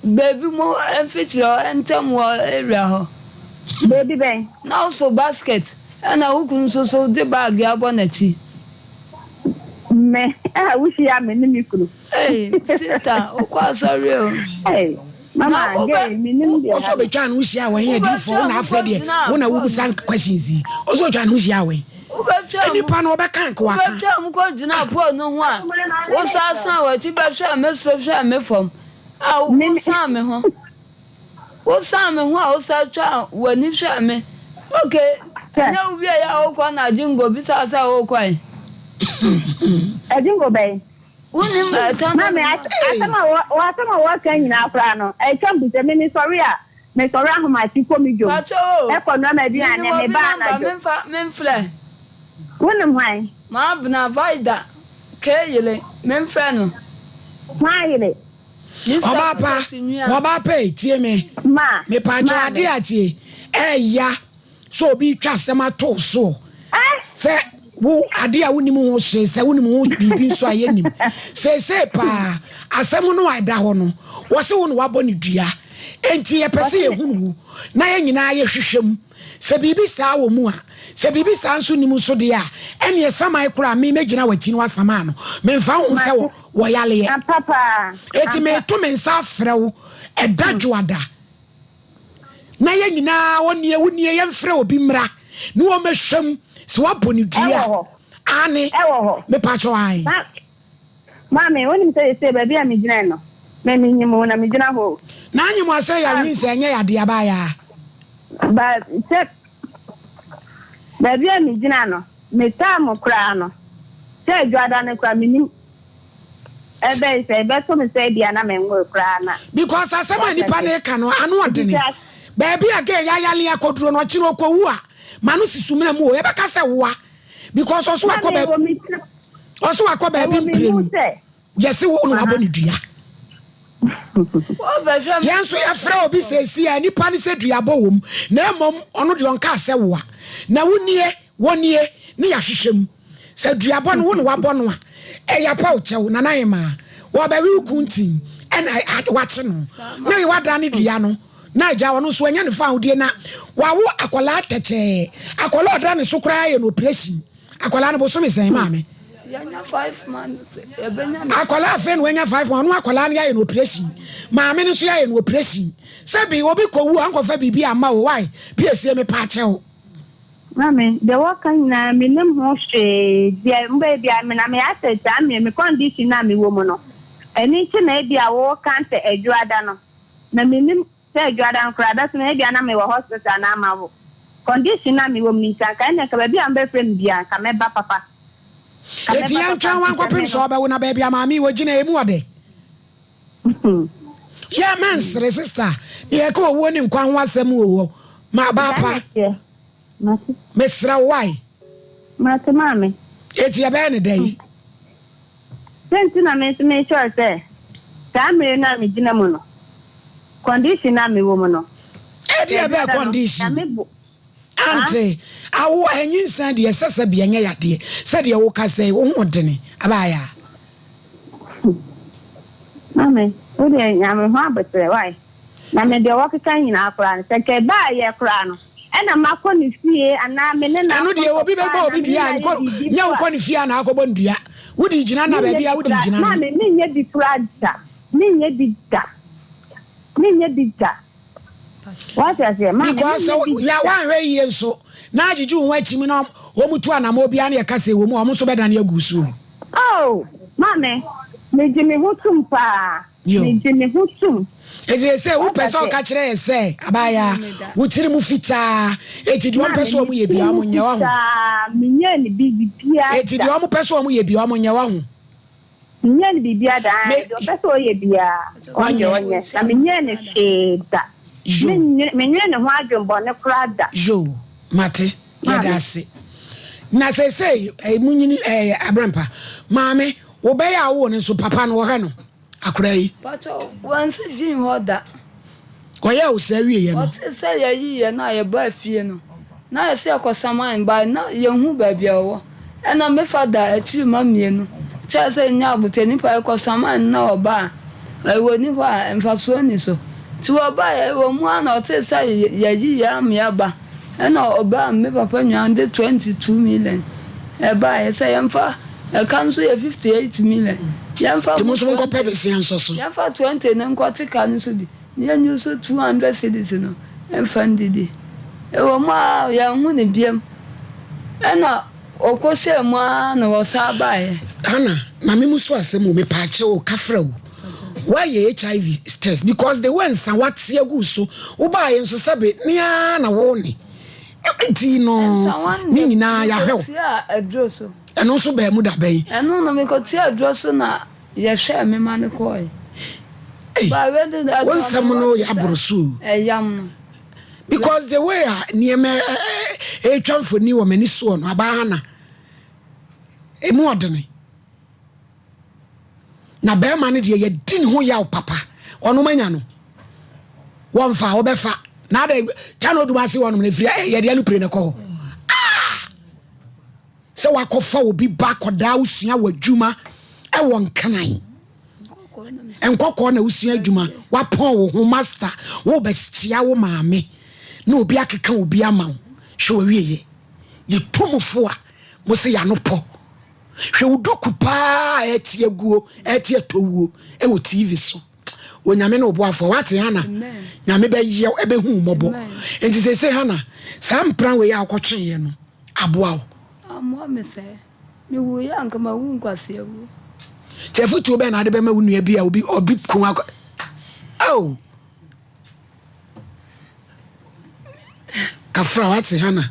baby mo enfitro entem wo area ho
baby ben
now so basket na hukun so de bag abo na chi
me wo sia me ni mikuru
sister o kwa sorry o
mama ge me ni de
o so be twan wo sia wo here di for na afa de wo na wo busan questions o so twan wo sia wo Any pan over can't go.
I'm going to now put no one. What's that sound? What you better miss me from? Oh, me, Sammy, huh? What Sammy, what's that child when you share me? Okay, now we are all going to jingle besides our old coin.
A jingle bay.
Mammy,
I am working in our plan. I come with a mini sorry. Me sorry, my people me do. Economic and
men flare.
Why?
Ma bna vaida. Kayele, men frano.
Why? Obapa tie me me pa ade atie ya so obi twa sema to so se wo ade a woni mu ho hye se woni mu bibi so ayenim se pa asem no ada ho no wo se wo no wabɔ ne dua enti ye pese ye hunu na ye nyina ye hwehwem se bibi saa wo mu a se bibi saa nso ni mu so de a ene ye samai kura me megina wati no asama no me mfa ho se wo yale ye
papa
enti me to me nsa frew edadwoada na ye nyina woni ye mfre obi mra ne wo mehwem se wabɔ ne dua ane me pa cho ai
mami woni se baby a me gina no me nyimo na me gina ho
na anyimo ase ya win se enye ya de aba ya
ba se baby a me gina no me tam kra no se adwada ne kra me nim ebe se be to me se dia na me nwo kra na
because asema nipa na ka no anu odene baby a ge ya yale akoduro no chiro okowu a manu sisumina mu o ebe ka se wo because oso akoba baby mpirenu yesi wo no wabɔ ne dua yanso ya fra obi sesi a nipa ne se dua bɔ wom na emom ɔno de ɔnka asɛ wo a na wonie ne ya hwehwem se dua bɔ no wo no wabɔ no a eya pa o kyɛw na nan ma wo ba wi kuntin ɛna wache no na yi wada ne dua no na agya ɔno so anya ne fa hodie na wawo akola tɛkyɛ akola ɔda ne so kra ye no operation akola no bo so me sɛn maame
yanya 5 months ebenya
akola afen wenya 5 months no akola no ye no operation maame no so ye no operation sabi obi kowu ankofa bibi ama wo why piesie me pa kyɛw
mami de wakan na me nem ho hwe dia mba bia me na me aseta me condition na me wo mu no eni chi na bia wo kan te adwada no na me nim te adwada nkra da so na bia na me wo hospital na ma wo condition na me wo mi san kan na ka bia mba frem bia ka me ba papa
eti yan twa wan kopim so ba wo na ba bia maami wo gina emu ode ya mans sister ye ko wo ni nkwa ho asem wo ma ba pa mesra why
mate mami
eti ya ba ne dai
senti na me sure say ka me na me gina mu no condition na me wo mu no
eti ya ba condition ante awo enyinsan de sesa bia nya yade se de wo ka say wo hodene abaya
mami o de nya me ho abetre why na me de wo ka nyina akora se ke ba ye akora no ena makoni fie ana me ne na
anu de obi be ba obi dua nya wo koni fie na akobɔ ndua wodi gina na ba bia wodi gina
na me nye di frada nye di what I say ma
because ya wan hwe yie nso na agiju nwa chimi na wo mutu anam obi an ye kase wo mu o so beda na agusu
oh mame me jimi hutum pa me jimi hutum
ezi se wo pese ka kire ese abaya wo tiri mu fita eti di wo pese o mu ye bia mo nya wa ho
minye ni bibia
eti di wo pese o mu ye bia mo nya wa ho
minye ni bibia da do pese o ye bia onye na minye ni sheda minye ni ho adwombo ne krada
jo mate ya dase na se munyini abrampa maame wo be ya wo ne so papa no wo he no akura yi
pato once jin hoda
oya o se wie ye no
o se ya yi ye na ye ba fie no na ye se akosaman ba na ye hu ba bia wo ena me fada achi mamie no cha se nya abuteni pa akosaman na oba ewo ni wa emfaso ni so ti oba ye wo mu ana o se ya yi ya me aba ena oba me papa nwa de 22 million eba ye se yemfa kanso ye 58 million yemfa
mo so ko pebe se anso so
yemfa 20 ne nkoti kan so bi ye nyu so 200 cedis no emfa ndidi ewo ma ya hu ne biem ena okose mu na wo sa ba ye
ana na me muso asem o me pa che o kafra o why HIV test because the ones and what see agu so wo ba ye nso sabe nia na wo ni enti no ni nyina ya hwe
adroso
eno so ba mu da ban
eno no me ko ti adroso na ye hwe me ma ne ko yi ba we de
won sam no ya brosu
yam
because the way nieme twamfo ni wo mani so no aba hana emu odene na be ma ne de ye din ho ya papa ono manya no wonfa obefa na da chano duma se wono na firi ye de alupre ne ko se wakofa obi ba koda usua wadwuma e won kanan enkoko na usua adwuma wapon wo ho master wo bestia wo maame na obi akeka obi ama wo hwe wieye ye tomofo a mo se ya no po hwe udoku pa etie guo etie towuo e wo TV so onyame no oboafo wate hana nyame be ye ebe hu mobo enti se hana sampran we ya akotwe ye no aboa
amo me se mi wo ya nka ma wu nkwase awu
tefutu be na de be ma wunu bia obi kun akọ oh kafra wate hana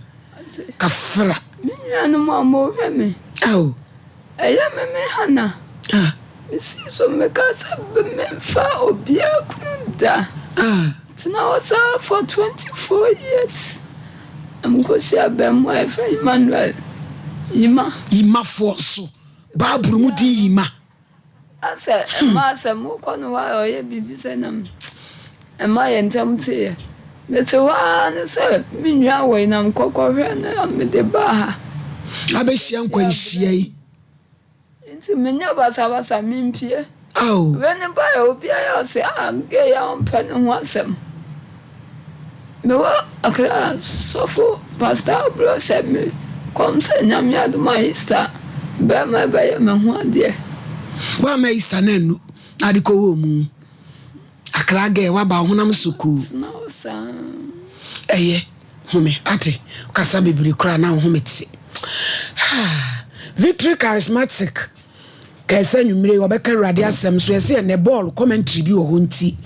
kafra
minyanu mama hwe me
oh
eya me hana misi so me kasa be me fa obi akunda tina osa for 24 years I'm go share be mo efa Emmanuel Ima
for so babru mu di Ima
asa ma mo kono wa oye bibi se nam ma ye ntam tie mete wa ne se minwa we nam kokohwe na me de ba ha
abehia nkwanhia yi
nti menya basa mimpie when ba ya obi ya se ge ya onpe ne ho asem me wa akra sofo pastor bro se me kom se nyame aduma Easter ba ma ba ya me ho ade
wa ma Easter nanu adiko wo mu akra ge wa ba honam suku
no sa
eye home ate kasa bibiri kra na home ti Victory Charismatic kaisa nwumire obeka radi asem so ese ne ball commentary bi wo nti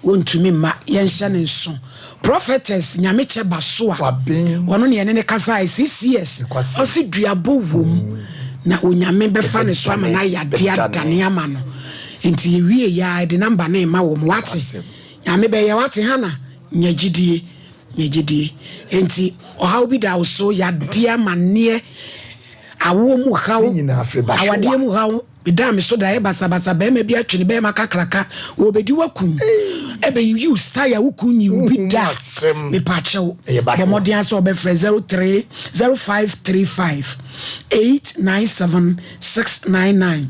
wontumi ma yenhya ne nso prophetess nyameche baso a wono ne ne kasa CCS osi duabo wom na onyame befa ne so ama na yade adane ama no enti yewie ya de number na ma wo wate nyame be ye wate hana nyagidie enti ohaw bi da so yade amane awo mu haw awade mu haw bidam so da e basa be ma bi atwene be ma kakraka obedi wakum ebe you style wukunyi ubi da me pachew bomodian so be 03 0535 897 699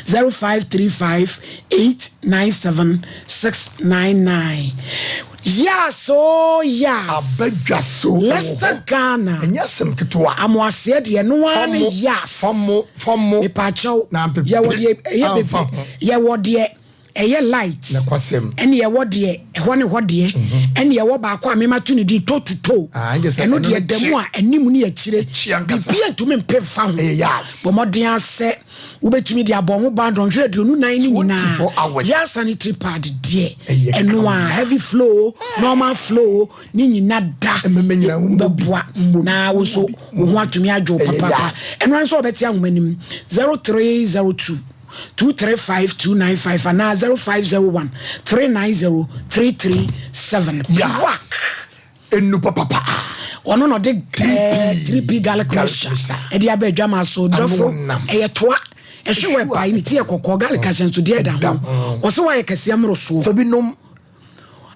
0535 897 699 Abedwaso Leicester Ghana
enyasem ketwa
amwase de no ane fomo me pacho ya wode eye light
na kwasem
ene ye wode ehone hode ene ye wo ba kwa me matu ne di to eno de demu a anim ne akire bibia ntumi mpefa ho bomoden ase ubetumi di abon ho bandon hwere de onu nan ni nyina ya sanitary pad de eno a heavy flow normal flow ni nyina da
memenyira
boa na wo so wo atumi adwo papa eno an so obeti ahomanim 0302 235 and 0501 390 337
work enu papa
ono no de 3p garlic mixture e dia ba adwama so dofo e toa e hwe we pai miti e kokko garlic asenso de da ho wo se wa ye kase amro so
fabinom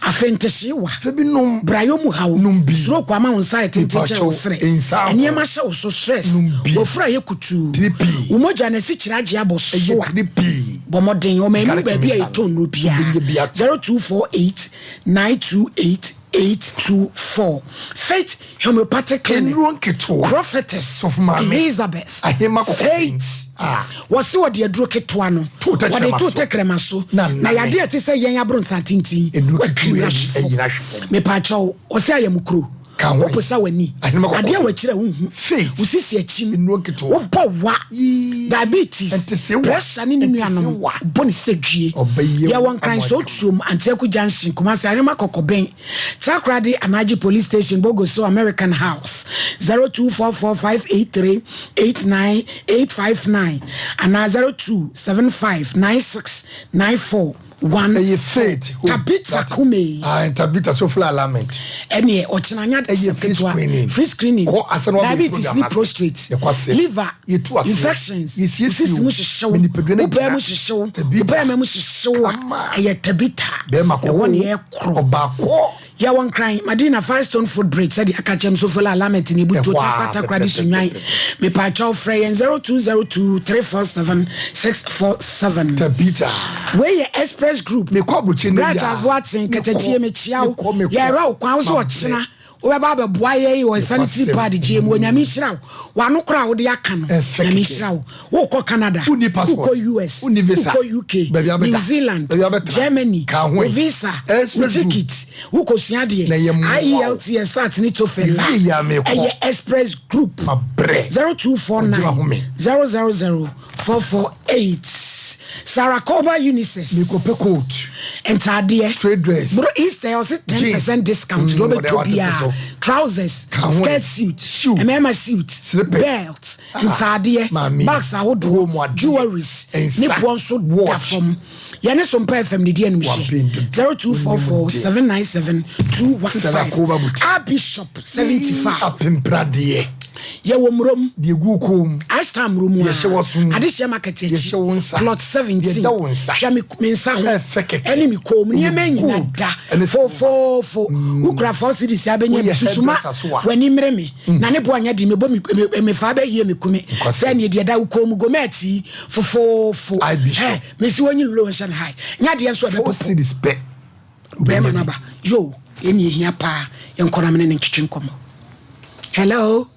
afentesi wa
fabinom
brayo mu hawo suro kwa ma wonsa teteche wo sere enia ma hye wo so stress wo fra ye kutu umoja na si kiraje aboso wa bomoden o ma emu ba bia eton no bia 0248 928 824 Faith Homeopathic Clinic Prophetess of Elizabeth Faith wasi wadi eduro ketwa no wadi to tekrema so na yade ati se yen abron santintin me pacho osi ayemukro oposa wani ade wa kire hu usisi achim wo bowa diabetes pressure ni nuanom boni sedwie ya won kran so tuom Antiaku Junction Kumasi Arima Kokoben Takrade Anaji Police Station Bogoso American House 024458389859 and 02759694
one
faith
Tabitha Kume
Tabitha so full alignment
any ochinanya free screening diabetes ni prostrate liver infections ya one crying Madina 5 stone food break said akachem so full alignment ni buto takwata kradi sunyan me pa chow frey 0202347647
Tabitha
we express group
me kwa buchi ne
ya Watson katachie me chiaw ya ra kwa so ochina we baba boaye o sanitary pad gm onyame hiraw wa no kra wo de aka no nyame hiraw wo ko Canada wo ko US wo ko UK New Zealand Germany visa ticket wo ko suade IELTS start ni to fella express group 0249 000 448 Sarakoba Unices
Mikope coat
entire
straight dress
bro Easter also 10% discount trousers skirt suit MMA suit belt entire bags ahodo jewelries nipon so from yene Sompa FM ni dia no hye 0244 797 215 Bishop 75
apemprade
ye wo mrom
de gukom
astam romu ade hye market echi plot 17 hye me nsa ho eni mi kom ni emanyina da fo ukra for cities abenya bisusuma wani mreme na ne bo anya de mebo me fa ba yie me kumi se ne de da ukom gomati fo me si woni lo nshan high nya de enso be
cities pe
be manaba yo eni hia pa enkora me ne ntwetwe nkomo hello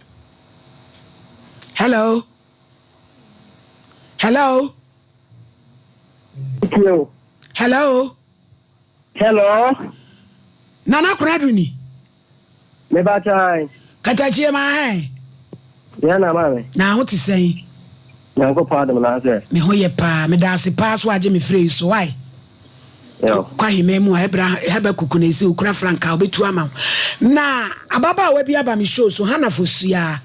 Nana Kraduni
me ba tai
katachie ma hai
ya na ma me
na ho ti sen
na ko pa dem na se
me ho ye pa me da se pa so age me free so why yo kwa himemu heba kukunesi ukura franka obetu ama na ababa wa bi aba me show so hana fosua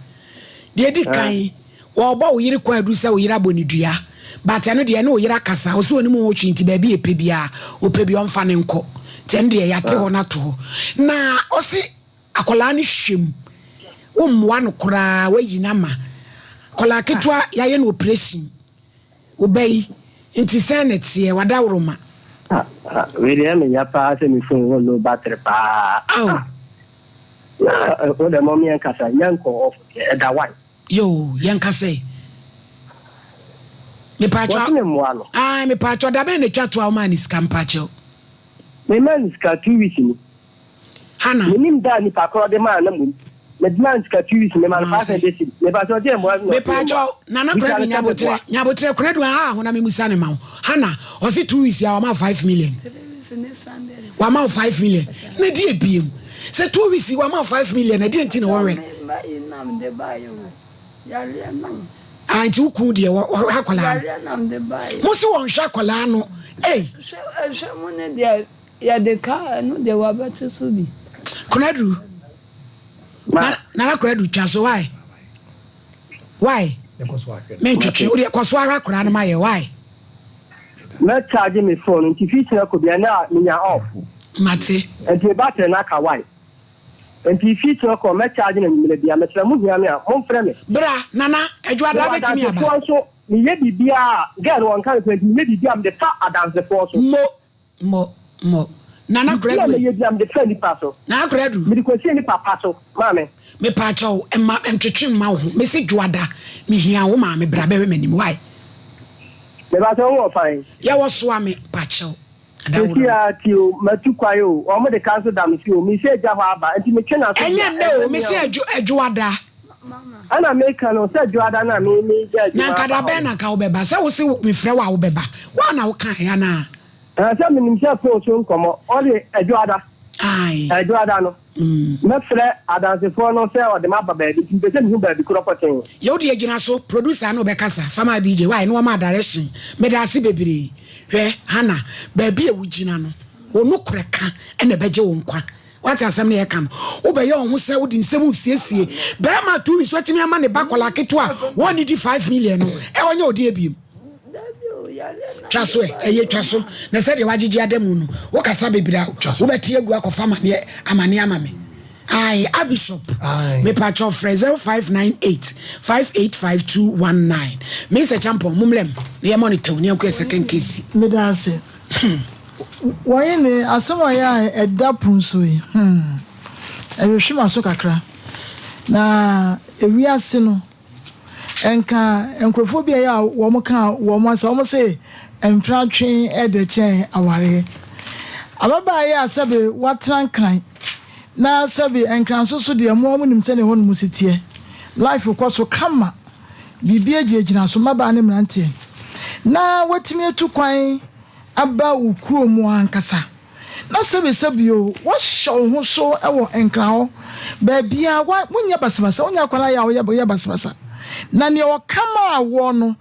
de di kan wo ba wo yiri kwa adu se wo yira bonidua but eno de no yira kasa wo so oni mu wo twinti ba bi epebia opebi onfa ne nko ten de ya te ho na to na osi akola ni hwem wo mwa no kura wayina ma kola ketwa yaye no operation obei inti senete wada woroma
we de me ya pa se mi fun wo no battery pa o de mommy en kasa nyanko of da one
yo yankase me pacho me pacho da be ne twato a man is campacho
me man is ka 2 weeks ni
hana
nim da ni pa ko de man na mu me man is ka 2 weeks me man pa se de si me pacho de mo
me pacho nana kredu nyabotre kredu ha ho na me musa ne ma hana o si 2 weeks ya o ma 5 million wa ma 5 million na di ebiem se 2 weeks wa ma 5 million na di enti na worry anti uku de akwala mo si won hwa akwala no
mo ne de ya de ka no de wa bati so bi
kunadu na kunadu chaso why men chichi o de kwaso ara akwala no maye why
na charge me phone nti feature ko bia na nya off
mate
enti battery na ka why enti feature ko me charge na nyimele bia me tra mu hia me a mo mfre me
bra nana adwada betimi aba
so me ye bibia girl won kan so me bibia am de fa adance for so
mo nana kredu
me ye bibia am de fa ni paso
na kredu
me ko sie ni papa so mame
me pa chaw emma entwetwe ma wo me si dwada me hia wo ma me bra be me nim why
me ba so wo fine
ya wo so ame pa chaw
Tia tio matukwayo o mo de cancel dam tio mi se ja ho aba enti me twena so
enye no me se adwada
ana make no se adwada na me ja
na kada be na ka wo beba se wo se me frɛ wa wo beba wa na wo ka ya na
se me nim se fo so nkomo o de adwada
ai
adwada no me frɛ adanse fo no se o de ma baba bi ti se hu ba bi kro poten
ye de agina so producer no be kasa fama BJ why no ma direction me da se bebere hwe hana ba bia wugina no onu koreka ene beje wo nkwa what asem na ye kan wo be ye ohun se wo di nsem usiesie be ma 2 weeks watimi ama ne bakola keto a woni di 5 million no e wonye odi ebiem twaso eye twaso na se de wagigi adamu no wo kasa bebira wo betie gu akofa amane amame ai abishop me patcho free 0598585219 me se champion mumlem ne monitor ne ko second case
me da se why ne asama ya eda punso yi ehwehwema so kakra na ewiase no enka enkrofobia ya wo mo ka wo mo asa wo mo se emfratwen edechen aware ababa ya asabe watrankran na asabe enkranso so de mo amunim se ne hono musitie life ko so kama bibia gina so maba ne mrante na watimi etu kwan aba ukuro mu ankasa na sebio wo show ho so ewo enkran ho ba bia wonya basabasa wonya kwara ya wo ya basabasa na ne o kama awo no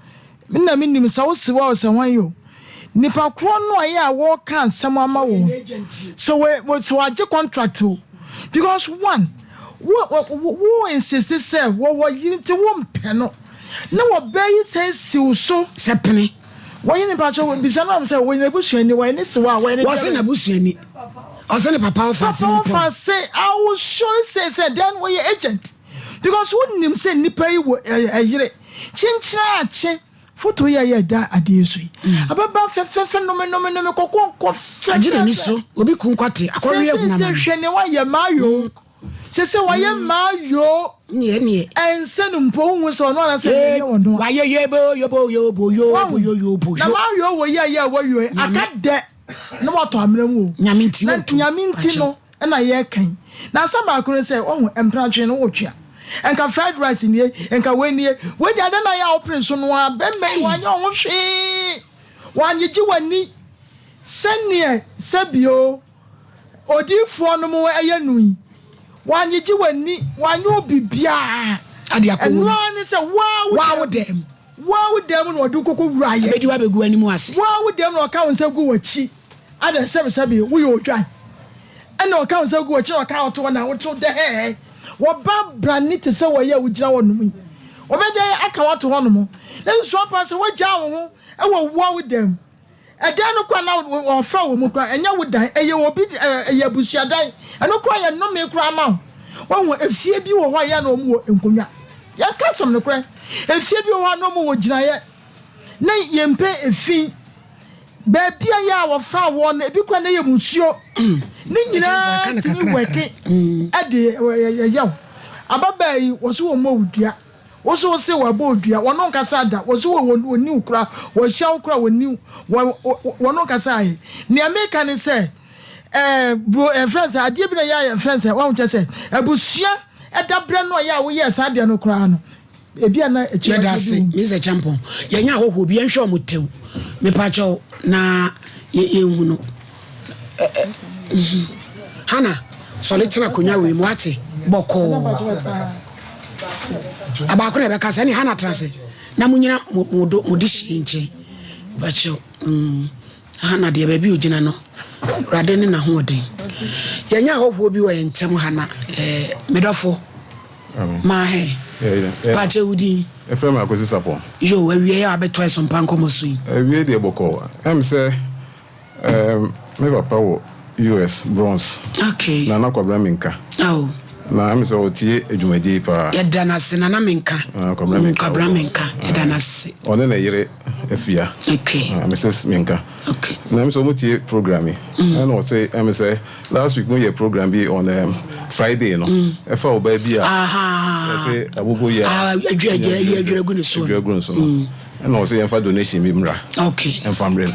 na minim sa wo siwa o se hwan yo nipa kro no aye awo kan sam ama wo so we so age contract because one wo insist say wo yinti wo mpeno na wo bayi say siw so
sepene
wo yin nipa cho bisa na say wo yin abusuani wo yin siwa wo yin
wo se na abusuani o se ne papa of
say I will surely say then we agent because who nim say nipa yi wo ayire chinchira che photo ya da adesu ababa fefe no me kokko
ajire ni so obi kun kwate akori eguna
se hwene wa ye mayo se wa ye mayo
nie
ense mpo hu so no na se ye wono
wa ye yobo
na mayo wo ye wo yo akade na wato amramu
nyaminti
no na ye kan na sama akoro se ohun empratwe no wotwa enka fried rice nie enka weni ada na ya open so no abemme wanya ho hwe wanyegi wani senie sabio odifo no mo ayanui wanyegi wani wanyo bibia
ade akonu
eno se wow dem no odu kokko wuraye
bedi wa begu ani mu ase
wow dem no ka won sagu wachi ada sabio wo yo odwan ena o ka won sagu wachi o ka oto na wo to de wo ba brani te se wo ye wo gira wonum wo be de aka wato honum na so pa se wo ja wo ho e wo wow dem edan no kwa na wo fa wo mu kwa enya wo dan eye wo bi eye busia dan eno kwa ye no me kwa ma wo efie bi wo ho ya na omu wo enkonwa ya kasam no kwa efie bi wo ho na omu wo gira ye na ye mpe efi ba bia ya wo fa wo na ebi kwa na ye musuo ni nyina ti weke ade yaw ababai wo so wo mawudua wo so se wo abodua wo no nkasa da wo so wo ni ukura wo hia ukura wo ni wo no nkasa ai ni america ni se bro friends ade bi na ya friends wo nche se abusua edabre no ya wo ye sa de no kura no ebia na
echedase Mr. Champion yenya hoho bi enhwe omotew me pacho na ye hu no Hana solitina kunya we mu ate boko abakure be kasa ni Hana transe na munyina mudi shinche bacho Hana de ba bi ogina no rade ni na ho oden yenya hoho bi we ntem Hana medofo ma he pache udi
efrem akosi sapon
yo awie ya abeto Sompa Nkomo sui
awie de boko em se me papa wo US bronze
okay
na kwabra minka na am so otie edwumadi pa
yedana se na minka kwabra minka yedana se
one na yire afia
okay
Mrs Minka
okay
na am so mutie programming and o say am say last week no ye program be on Friday no e fa oba bia say agogo ya
adwegu ne so
and also you donation mimra
okay
and family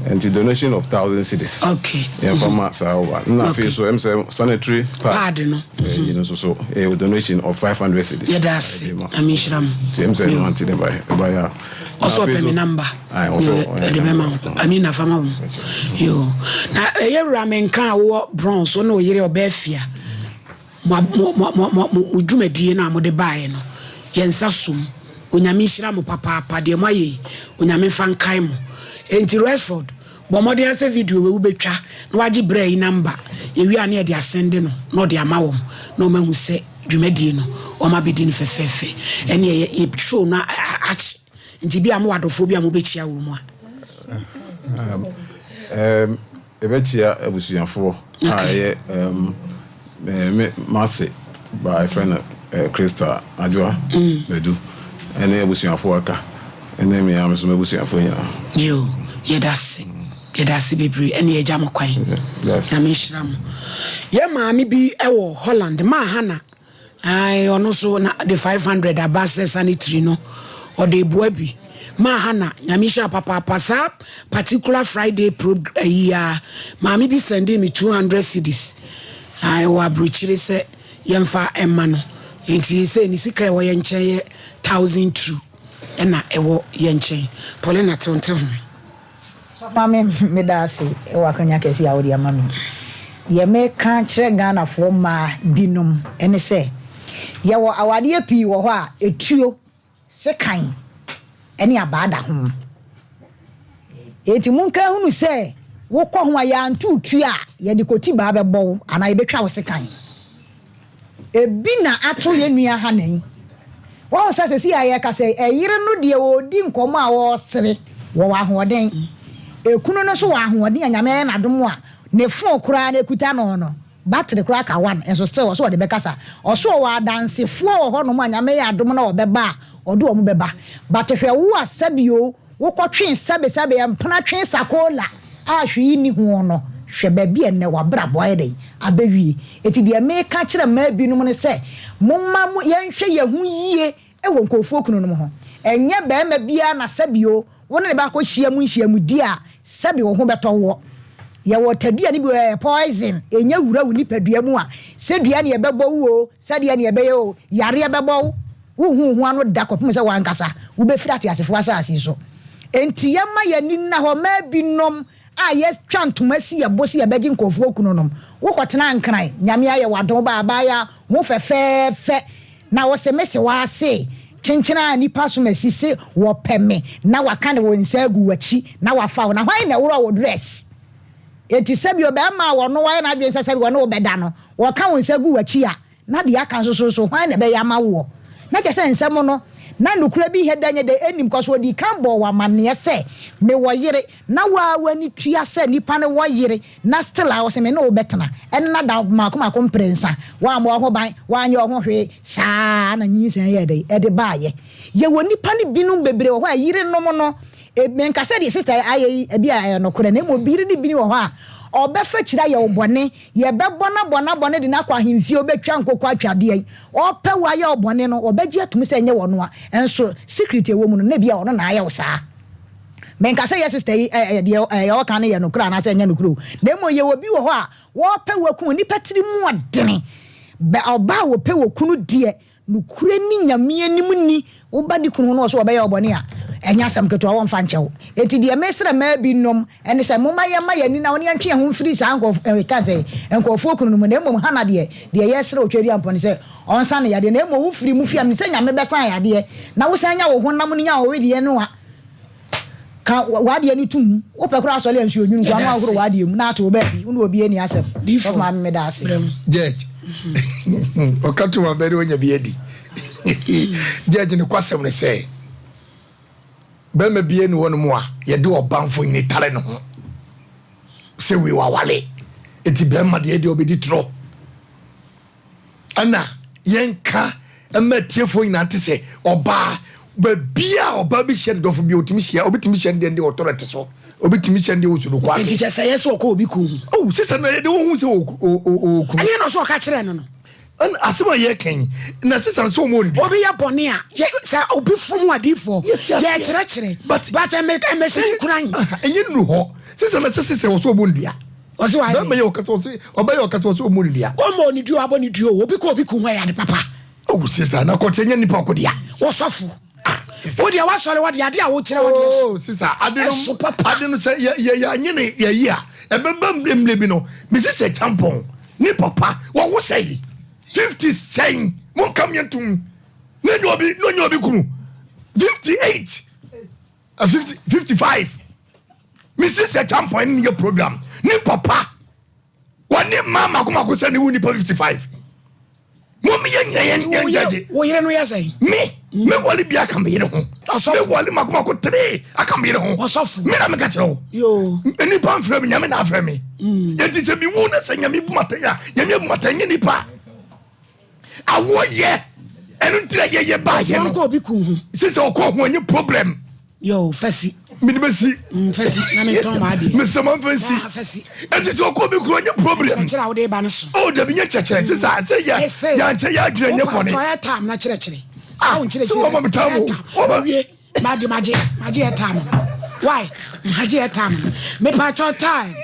and the donation of 1,000 cedis
okay
and from sawa na feel so am say sanitary
pad no
you know so a donation of 500 cedis
yeah that's I mean shram
am say no want to buy
also pay me number
I also
I mean na fama yo na yewura menka wo bronze no yire obefia mo dwumadie na mo de bae no yensa sum onyame hira mo papa de mo ayi onyame fankai mo enti Resford bo mo de ase video we betwa na wagi brai number ewi ane de asende no no de ama wom na o mahu se dwumadie no o ma bedi ni fefefe ene ye show na enti bia mo wadofo bia mo bechia wo mo
Ebechia ebusuafo aye me mase by friend Krista Adwa Bedu ene ebusuafo aka ene me am so ebusuafo nya
yo yedasi bebre ene ye jam kwan na me hyiram ye maami bi ewo Holland ma hana ai ono so na the 500 abase sanitary no or the buabi ma hana nyamisha papa pasa particular Friday program maami bi sending me 200 cedis ai wa bruchire se yemfa emma no enti se ni sika wo ye nchen ye 1002 ena ewo ye nchen Paulina tonton
so mami me da se e wa kanya kesi awodi amami ye me kan kire Ghana fo ma binom ene se ye wo awade pii wo ho a etuo se kan ene abada ho eti munka hunu se wo kɔ ho ya ntu tu a ye de koti ba bɛbɔ ana ye betwa wo se kan ebi na ato ye nua ha nan wo se si aye ka se eyire no de odi nkomo a wo sere wo wa hoden ekunu no so wa hoden anyame na dom a ne fo kura na ekuta no battery kura ka one enso still so de bekasa oso wa danse fo wo ho no mu anyame ya dom na obeba odo omu beba but hwe wo asabio wo kɔtwe sabe empana twe sakola a hwe ni ho no hwe ba bi enne wa bra boy den abawie eti de me ka kire ma binom ne se momma mo yenhwe ye hu yie e wo nkofu okunu no ho enye ba ma bia na sabio wo ne ba kɔ hia mu di a sabio ho beto wo ye wo tadua ni bi poison enye wura wo nipadua mu a se dua ne ye bɛbɔ wo se dua ne ye bɛyɛ o yare ye bɛbɔ wo hu anu da kopum se wankasa wo be firi ate asefo asase so enti ye ma ye ni na ho ma binom a ye twantoma si ye bosi ye begi nkofo okunu nom wo kotena nkran nyame aye wadon ba abaya ho fefefe na wo se mese wa se chenchena nipa so masise wo peme na waka ne wo nsa gu wachi na wafa na hwan na woro wo dress enti sebi obema wo no wa na adwen sebi wo no obeda no wo ka wo nsa gu wachi a na de aka so hwan na be ya ma wo na kese nsem no na nukura bi hedanye de enim koso di kambo wa manne se me wo yire na wa wani tua se nipa ne wo yire na still a wo se me no betena en na da makoma prensa wa mo ho ban wa anye ho hwe saa na nyinsen ye de e de baaye ye wo nipa ne binum bebre wo ho a yire no mo no e men ka se de sister aye e bia no kura na mo biri ne bini wo ho a obefa kira ye obone ye bebona de na kwa himfie obetwa nkokwa atwade ope wa ye obone no obeji atum se nye wono a enso secret ewo mu no na bia wono na aye wo saa men ka say yes sister de o kan ye no kura na se nya no kuro na mo ye obi wo ho a wo pe waku ni patiri mu odene be oba wo pe wakunu die no kure ni nyame anim ni wo ba di kunu no so obe ye obone a enya sam keto awon fa nchewo eti de mesra ma bi nom ene se moma ye ma ye ni na woni antwe ho mfiri sa anko ka se enko okunu no na emom hana de yesra otwari ampone se onsa ne yade na emo wo firi mu fia me se nyame besan yade na wo san nya wo honam ni nya wo we de no a ka wade ni tum wo pe kura so le nsu onyu kwa ma ahoro wade mu na to ba bi unu obi ani asem of ma me da ase
judge o ka to ma beri onya bi edi judge ni kwasem ne se bema bie ni wonu mu a ye de obanfo ni tare ne ho se we wa wale eti bema de de obedi tro ana yenka ematiefo ina ante se oba ba bia oba bi hye dofo bi otimi hye obetimi hye de authority so obetimi hye de wusu kwa
enti je say yes okọ obi ku
oh sister na de wo hu se o ku
anya no so ka kire no
an asema ye kan na sister so mo ndi
obi ya bone a say obi fum adifo ye kire but me say kuran
enye nu ho sister na sister so mo ndi a
oso wa
me ye o ka so se oba ye o ka so mo ndi a
o mo ni du aboni du obi ku ho ya de papa
oh sister na ko tenye nipa ko dia
wo sofu wo dia wa sole wo dia de a wo kire wo dia
oh sister adenu say ye anyene ye yi a ebebam blemle bi no me sister tampon ni papa wo say 50 saying mon come yentum no obi kunu 58 55 Mrs. Tampon in your program ni papa wani mama kuma ko say ni wuni 55 mo mi yen jaje
wo yire no ya say
me wali bia ka me yire ho me wali makoma ko 3 aka me ho
osofu
me na me ka kire ho
yo
eni pa mfra me nyame na afra me yeti se bi wu na se nyame bu matanya nyame bu matanya ni pa awo ye enu ntira ye ba ye no
ko obi ku hu
sisi okọ ho any problem
yo fasi
minibesi
fasi na me ton ma de
me se man fasi enti se okọ bi ku any problem
kire wo de ba no so
o de bi nye chekere sisi ase ya nche ya gire nye pone
to ya tam na kire ah
so wo me tam
o wie maji e tam why maji e tam me pa cho time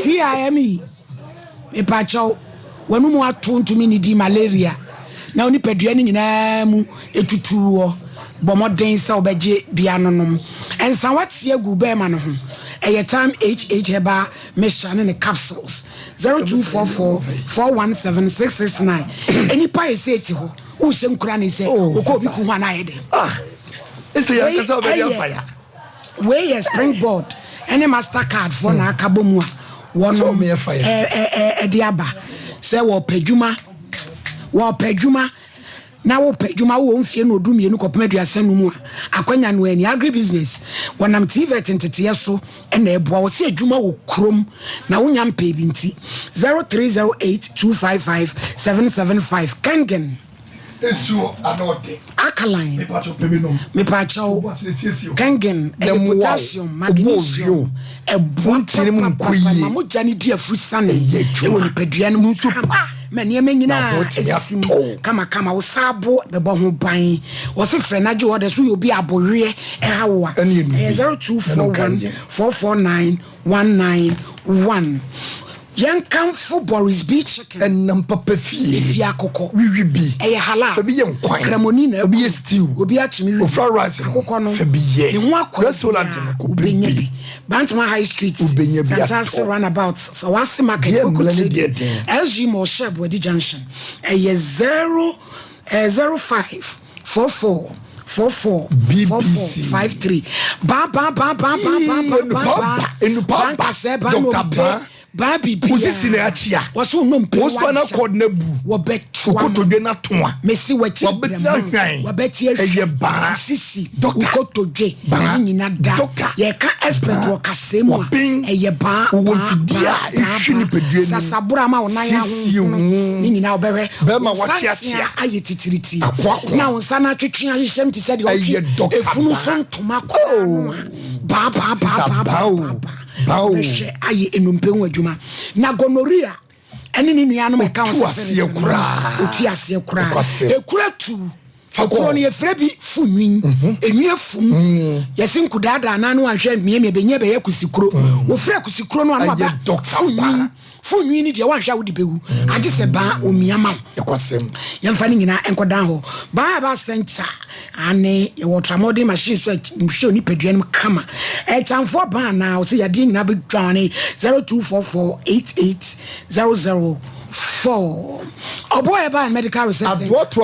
time me pa cho wanu mu atontumi ni di malaria na oni padua ni nyina mu etutuo bomoden se obeje bia nonom ensan watie gu be ma no ho eye time heba mesha ne capsules 0244 417 eni pa ese eti ho wo se nkura ne se okọ obi ku ho na ayede
ese ya kasa obeje afaya
we yes springboard any mastercard for na akabomu a wono diaba se wo padwuma na wo padwuma wo mfie no odumie no kopemaduasa no mu akwanya no ani agri business wonam tvet ntete so na eboa wo se adwuma wo krom na wonya mpa bi nti 0308255775 kangen
esuo anote
alkaline me pacho kangen potassium magnesium ebonti mu nkoyi mo jani di afusane e woni padua no mu many nyina esim kama wo sabo be bo ho ban wo se frɛ na je wo de so yo bi abohwe e hawo a 0241 449 191 Yankamfo Boris Beach
and Nampapa Fee
akoko
we be
e hala
fa bi ye nkwan
kremoni na
obi stew
obi atumi
fried rice
akoko no
fa bi ye
ne ho akwa
restaurant ko bi
Bantama High Street Santas roundabout so wasi market ko trade SG Mo Shop Wadi Junction e 0544 445453 ba Baby
usisi na achia
waso no mpe
waso na code na bu
wo betwa
ukotodwe na toa
mesi wachi
wo betia hwan
wo betia
eye ba
sisi ukotodwe nyina da ye ka expert wo kasemu eye ba
wo fidia ehwini pedue ni
sasabura ma wona ya ho nyina obehwe
be ma wachi achia
aye titiriti na wonsa na twetwe ahyem ti said efunu so ntoma ko ba she aye enumpe ho adwuma na gonorrhea ene ni nua no me ka
wo ase
kura ekura tu fakoro ne yefre bi funwin enua fum yesi nkudada na no ahwe mieme benye be yakusikuro wo fre kusikuro no anu aba funwin ni de wa hwa wo de bewu age se ba omiama
ekwasem
yemfa ni nyina enkodan ho ba center ane wo tramodin machine so nhwe oni padua no kama chamfo ba na o se yade nyina be dwane 02448800 Oboy ba medical research what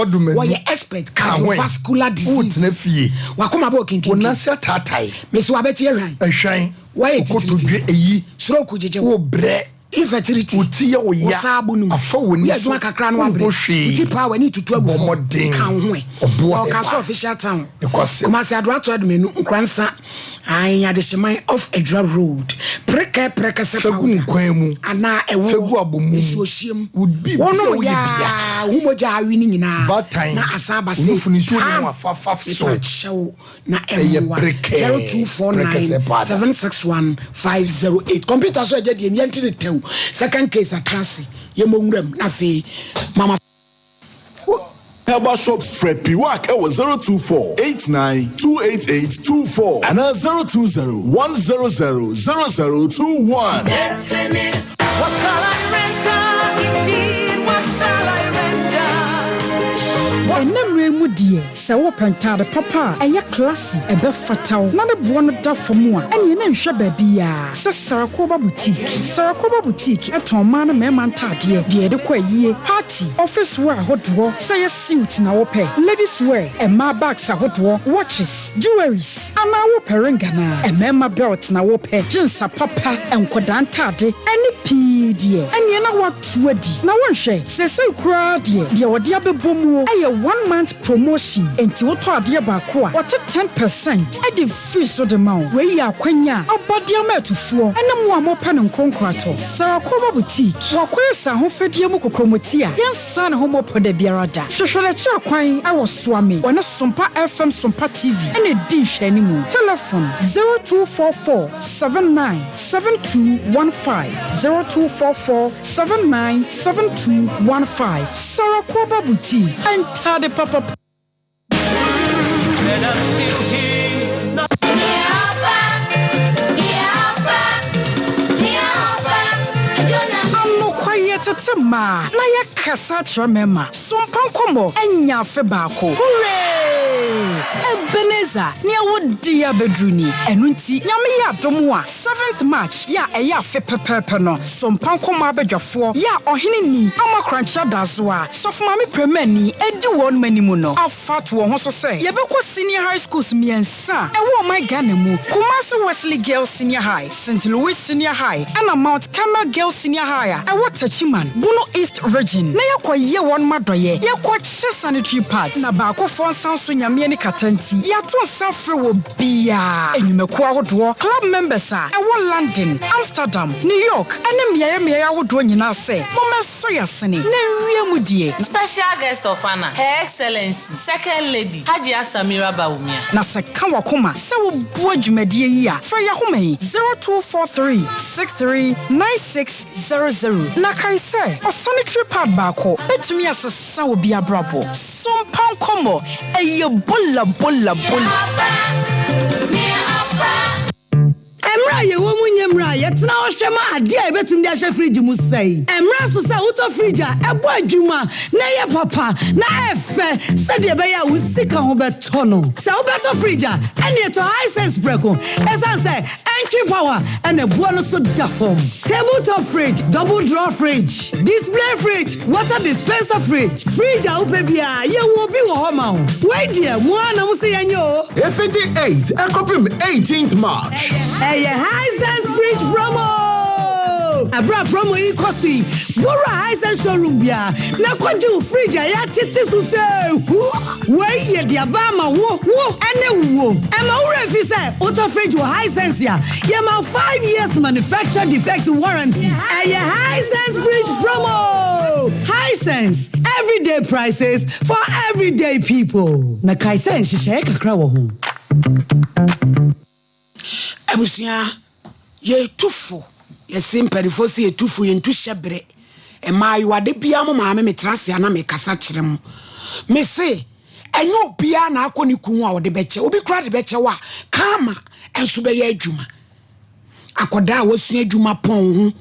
you expert cardiovascular disease wakoma ba okinkin
wonase tatai
meso abeti ehwan
why kotodwe eyi
stroke jeje
wo bre
infertility
utie wo ya afa woni
so kakra no abre uti power ni tutu agu kan ho o ka so official town kuma se adwato adumenu nkransa anya de sheman off Edra road preka se
fagu nkwan mu
ana ewo
fagu abomu
esuohiem
wono
ya humoja awi ni nyina na asaba se
funi so no afafa
so na ewo 0249761508 computer so je de nyantire tew second case atrasi yemonwuram na fe mama
Herbal Shops Fred Piwak ewo 024-89-288-24 and 020-100-0021.
Destiny. What shall I render? Indeed, what shall I render?
Mu die se wo pentade papa eye classy ebe fataw na ne bo no da famu a ene na nhwe ba bia se Sarakoba boutique eton ma na mema ntade de de kwa yie party office wear hodo say ye suit na wo pe ladies wear e ma bags ahodo watches jewelries ana wo perenga na e mema belt na wo pe jeans papa enkoda ntade ene pidie ene na watu adi na wo hwe se kura de wode abebomu eye 1 month promotion enti woto ade ba ko a what 10% e dey free so the mount we ya kwanya abode amatufuo ene mo amopa ne nkonkrato Sarakoba boutique wakwesa ho fedie mu kokromoti a yensa ne ho mopo da biarada hwehwele chi akwan I was swami wona Sompa FM Sompa TV ene di hwani mu telephone 0244 797215 0244 797215 Sarakoba boutique enter the papa Tetema na ya kasa chemema Sompa Nkomo enya fe baako hooray Ebeneza ni awodi ya bedruni enu nti nyame ya dom a 7th March ya eya fe pepepe no Sompa Nkomo abedwafo ya ohene ni amakrancha dazo a sofumami premani edi won manimu no afat wo ho so se yebekọ senior high schools miensa ewo my Ghana mu Kumasi Wesley Girls Senior High St. Louis Senior High and Mount Carmel Girls Senior High ewo Tachiman Bono East Region na yakwaye won madoye yakwa che sanitary pads na baako fon sanso nyame ni katanti yato safre wo bia enyumeku ahodo club members a ewo London Amsterdam New York ene miaye ahodo nyina se momeso yasene na wie mu die
special guest of honor Her Excellency Second Lady Haji Samira Bawumia
na se kan wakoma se wo bu adwumadie yi a fra yahome 0243639600 na kai se sanitary pad baako betumi asesa obi abrabo Sompa Nkomo eye bolla
Emra ye wo munye mra ye tena o hwema ade a betum de ahye fridge mu sei emra so sa uto fridge a ebo adwuma na ye papa na efe se de be ya wo sika ho beto no se wo beto fridge a ene to high sense breko esan se entry power and a buono so da home tabletop fridge double drawer fridge display fridge water dispenser fridge a upe bia ye wo bi wo homa ho we dia mo ana mo se yenye o
58 and confirm 18th March
high sense fridge promo abra promo yi kosi bora high sense showroom bia na kwaji fridge ya tete so say we ye dia ba ma wo ene wo e ma wura fi say auto fridge wo high sense ya ye ma 5 years manufacturer defect warranty high sense fridge promo high sense everyday prices for everyday people na kai sense she kakra wo ho
abusia ye tufu ye simpelifo si ye tufu ye ntu hyebre e mayiwade bia mo maame metrase na me kasa kyerem me se enyo bia na akoni kunwa wo de beche obi kura de beche wa kama enso be ye adwuma akoda wo sua adwuma pon hu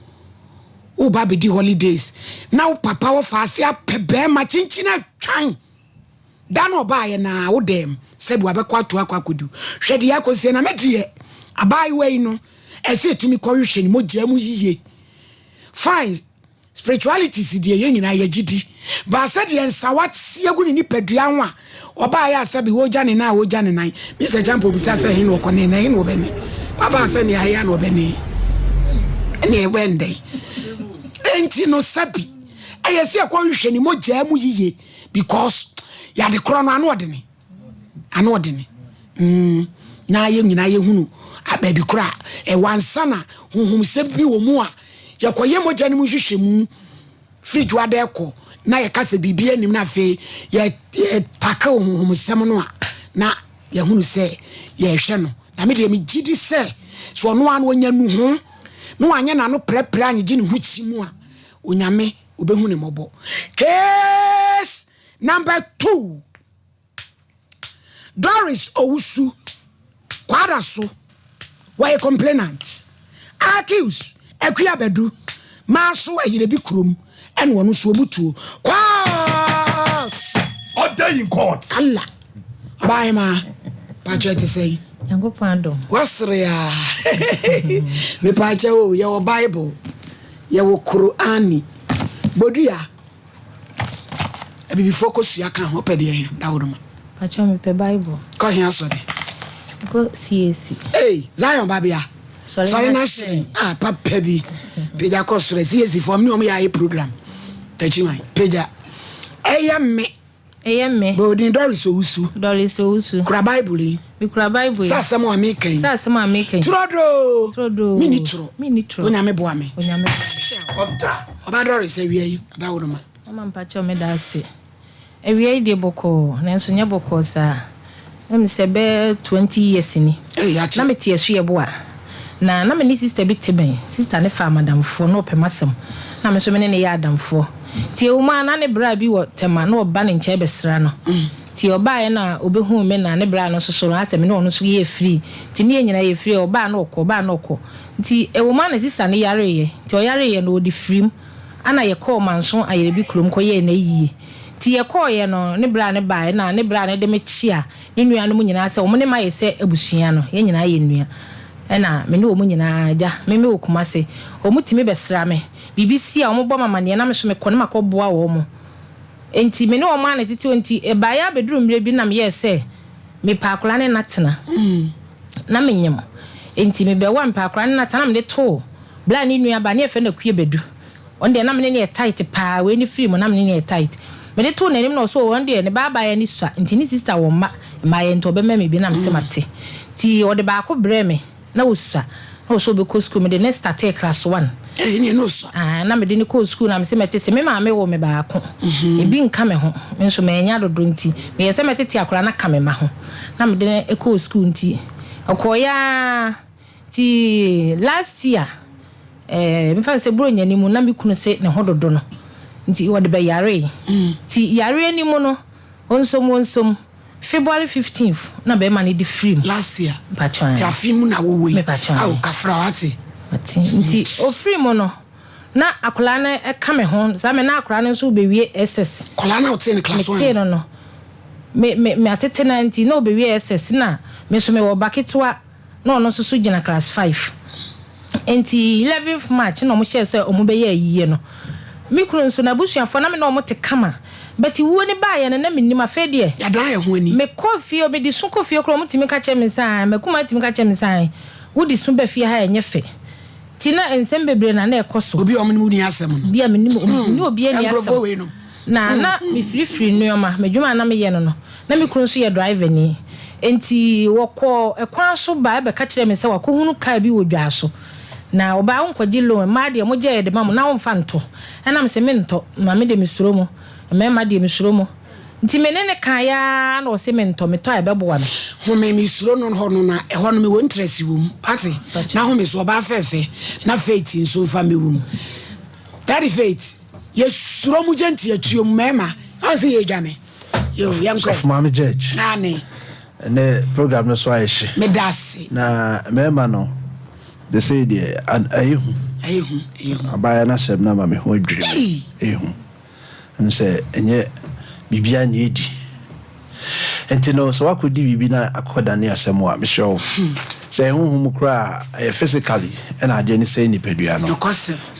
wo ba be di holidays na wo papa wo fa ase apebe ma chinchina twan da no ba ye na wo dem se bi abekwa to akwakodu hwede yakosie na medie abai wey no ese tumi korehwe ni mogya mu yiye fine spirituality si die ye nyina ye gidi ba se de nsawat siegu ni padua ho a oba ya asabi woja ne na woja ne nan Mr. Jampo bi sa hin wo kone na hin wo bene baba se ne ya no bene ne wende enti no sabi ayese korehwe ni mogya mu yiye because ya de krono anu odene na ye nyina ye hunu ababi kura e wansana huhum sebi wo mu a yakoye mogya ni mu hwehwe mu fridge wada ekọ na ye kase bibia anim na fe ye taka huhum sem no a na ye hunu se ye hwe no na me de me gidi se so no an onya nu ho no anya na no prepare anye gi ne hu chi mu a onyame obehu ne mobo case number 2 Doris Owusu kwada so why complainants accuse ekuya bedu maso ayire bi krom ene wono so obutuo kwa
order in court
Allah abai ma pache ti say
yango pando
wasre ya me pache o ye wo Bible ye wo Qur'ani bodua ebi focus ya kan ho pede dawodoma
pache me pe Bible
ko hin asori
go CAC
hey Zion babia sorry na she papa bi peja ko sore CAC form ni o me ya program tachiman peja eya me
me.
Bodin Doris Owusu.
Doris Owusu.
Kura Bible.
Me kura Bible.
Sa asem wa making.
Sa asem wa making.
Trodo.
Minitro.
Onyame boa me.
Oda
Doris ewie ada wo ma.
Mama mpacho me da ase. Ewie de boko, na enso nya boko sa. Em se be 20 years ni. Na me tie so ye boa. Na me ni sister bi teben. Sister ne fa madam fo no pemasem. Na me so me ne ya adam fo. Tie o ma na ne bra bi wo tema na oba ne nche besra no. Tie oba ye na obehu me na ne bra no so so asem ne ono so ye free. Ti ne nyina ye free oba na okọ. Ti e wo ma ne sister ne yare ye. Ti o yare ye no odi free. Ana ye call manso ayere bi krom ko ye na yie. Ti ye call ye no ne bra ne ba na ne bra ne de me chia. Ne nua no mu nyina se o mo ne ma ye se abusua no ye nyina ye nua. Ena me ne o mu nyina ja me okumase o mu timi besra me BBC a o mu bo mama ne na me so me kɔ ne makoboa wo mu enti me ne o ma na titi enti e ba ya beduru mire bi na me ye se me pa akora ne natena na me nyem enti me be wa mpa akora ne natena me de to bla ne nua ba ne efe na kue bedu on de na me ne tight pa we ni free mo na me ne tight me de to nanim no so on de ne ba ya ni sua enti ni sister wo ma ye nto be me bi na me se mate ti o de ba ko bre me na usa na so be ko school me the next start class 1
ni no so
na me de ni ko school na me se mete se me ma me wo me ba ko e bi nka me ho me so me nya dodo nti me yese mete ti akora na ka me ma ho na me de e ko school nti okoya ti last year me fa se bro nya ni mu na me kunu se ne ho dodo no nti wo de be yare ti yare ni mu no onsom February 15th na be man di free
last year
patron
ti afimu na wo we
aw
kafra wati
nti o free mo no na akola na e ka me ho za me na akola na so be wie SS
kola na o te ne class 1
no me atete na nti na o be wie SS na me so me wo baketwa na ono so gina class 5 nti 11th March na mo share se o mo be ye yiye no me kunu so na busuafo na me na o mo te kama but wo ni ba ye na mennim afede
ya dan ye ho ani
me coffee o be di so coffee kro mo timi ka che me san me kuma timi ka che me san wo di so ba fie ha enye fe ti na ensem bebre na na ekoso
obi o mo ni asem no
bia mennim ni obi ani asem na me free nneoma me dwuma na me ye no na me kro so ye driver ni enti wokọ ekwan so ba be ka kire me se wakohunu ka bi wo dwa so na oba nkwaji lo ma de mo je de ma mo na wo mfa nto na me se me nto ma me de me suro mo mema de misuro mo nti menene kan ya na o se mento meto a beboa no
ho me misuro no ho no na e ho no me wo interest wo mu ati na ho me so ba fefe na faith nso fa me wo that faith ye suro mu genti atuo mema anse ye dwane yo yankro
of mama judge
nani
ne program no so aishi
me dasi
na mema no they say the ayehu abaya na sem na ma me ho adwiri ehu nse enye bibia na edi entino so wakodi bibi na akoda ne asemo a me show say honhum kra physically and ade ni say ni pedua no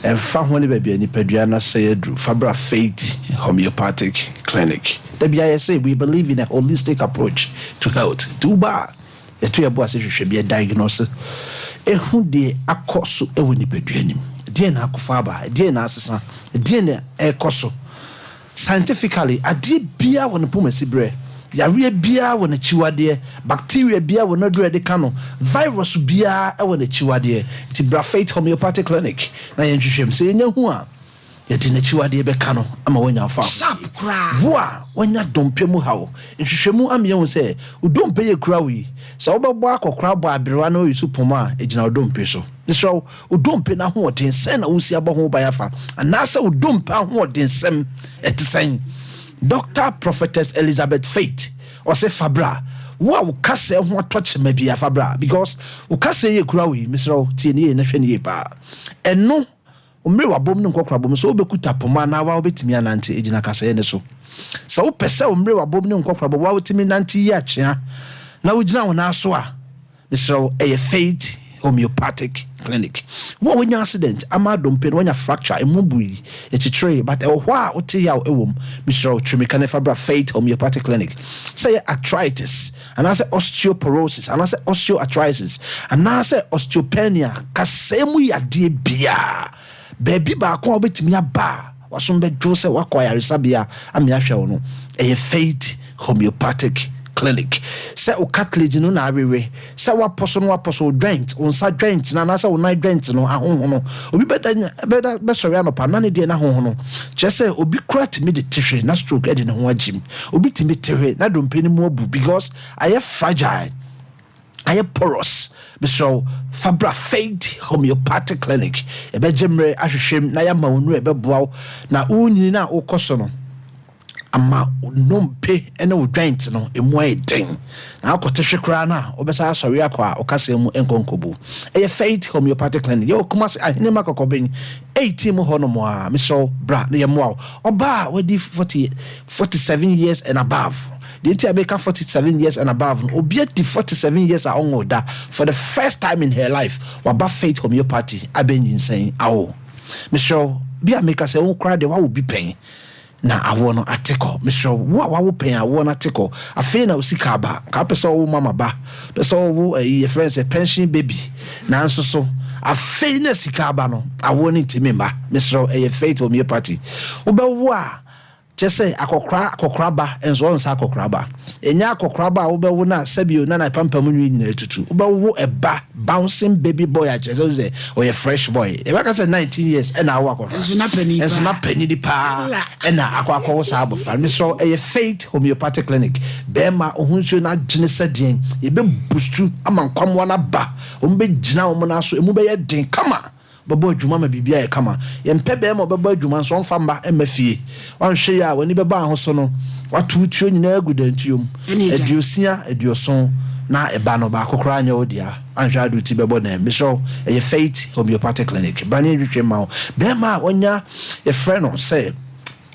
en fa ho ne babia ni pedua na say adru Fabra Faith Homeopathic Clinic da bia I say we believe in a holistic approach to health tuba eto yebo ase hwehwe bia diagnose ehu de akoso ewo ni pedua nim de na akofa ba de na asesa de na ekoso scientifically ade bia won pomasi bre yare bia won chiwade bacteria bia won adure de kano virus bia won chiwade ti Bra Faith Homeopathic Clinic na yenhwehwem se nya hu a yedi na chiwade be kano ama wonya afa
sharp kra
wo a wonya dompe mu hawo nhwehwemu am ye hu se udompe ye kra wi se obebo akokra bo abrewa na oyisu poma ejina udompe so so udompe na ho odin sen na wusi abo ba yafa anasa udompe ho odin sem etisen Dr. Prophetess Elizabeth Faith or say Fabra wo kase ho touch ma bia Fabra because wo kase ye kura wi misro tie ne ye na hwe ne ye pa eno omre wabom ne nkokra bom so obekuta poma na wa obetimi anante ejina kase ne so wo pese omre wabom ne nkokra bom wa otimi nante ye achia na wo gina wona so a misro Faith Homeopathic Clinic wo wonya accident ama dompe no wonya fracture emubui echitre but e ho a ote ya ewom Mr. Trimikane Fabra Faith Homeopathic Clinic say arthritis and I say osteoporosis and I say osteoarthritis and I say osteopenia kasemu ya de bia baby ba ko obetimi aba wasom bedwo sɛ wakɔ ayaresabea ame ahwɛ wo no ɛyɛ Faith Homeopathic Clinic. Say o cartilage no na awewe. Say wa poso joint, unsa joint na na say o night joint no ahonho no. Obi beda be sori anopa na ne de na ahonho no. Che say obi kura timi de tihwe na stroke e de ne ho agim. Obi timi tehwe na dompani mu abu because aye fragile. Aye porous. So Fabra Faith Homeopathic Clinic. Ebe jemre ahwehwem na ya ma onu ebe boaw na unyi na okoso no. Ama nompe ene wo joint no emu ayden na akotehwe kra na obesa asori akwa okase mu enkonkobu eye Faith Homeopathic Clinic yo kuma se ahene makokoben 18 mu hono mo a miso bra na yemo oba wadi 47 years and above. The entire make 47 years and above obi at 47 years are on da for the first time in her life waba Faith Homeopathy abenyin saying awo miso bia make say won kra de wa wo bi pen na awono atiko misho wo pen awono atiko afi na osika ba ka pese wo mama ba pese wo your friends a pension baby na nso so afi na sika ba no awono ntimi ba misho Faith Homeopathy wo be wo a chese akokra ba enso onsa akokra ba enya akokra ba wo be wo na sabio na na pampam nwi nyina etutu wo be wo eba bouncing baby boy a chese ze o ye fresh boy e ba ka say 19 years e na wo akokra enso na pani di pa e na akokra wo sa abofa me so Faith Homeopathic Clinic be ma ohunso na gine sadien e be boostu amankwamwa na ba o mbe gina wo na so emu be ye den kama babo adwuma ma bibia e kama yempe be ma babo adwuma so mfa mba emafie wanhwe ya wani beba ho so no watutuo nyina agudantuom adiosia adioson na eba no ba kokora anya odia anhwa aduti bebo na me so Faith Homeopathic Clinic bani retwe ma be ma wonya e friend no say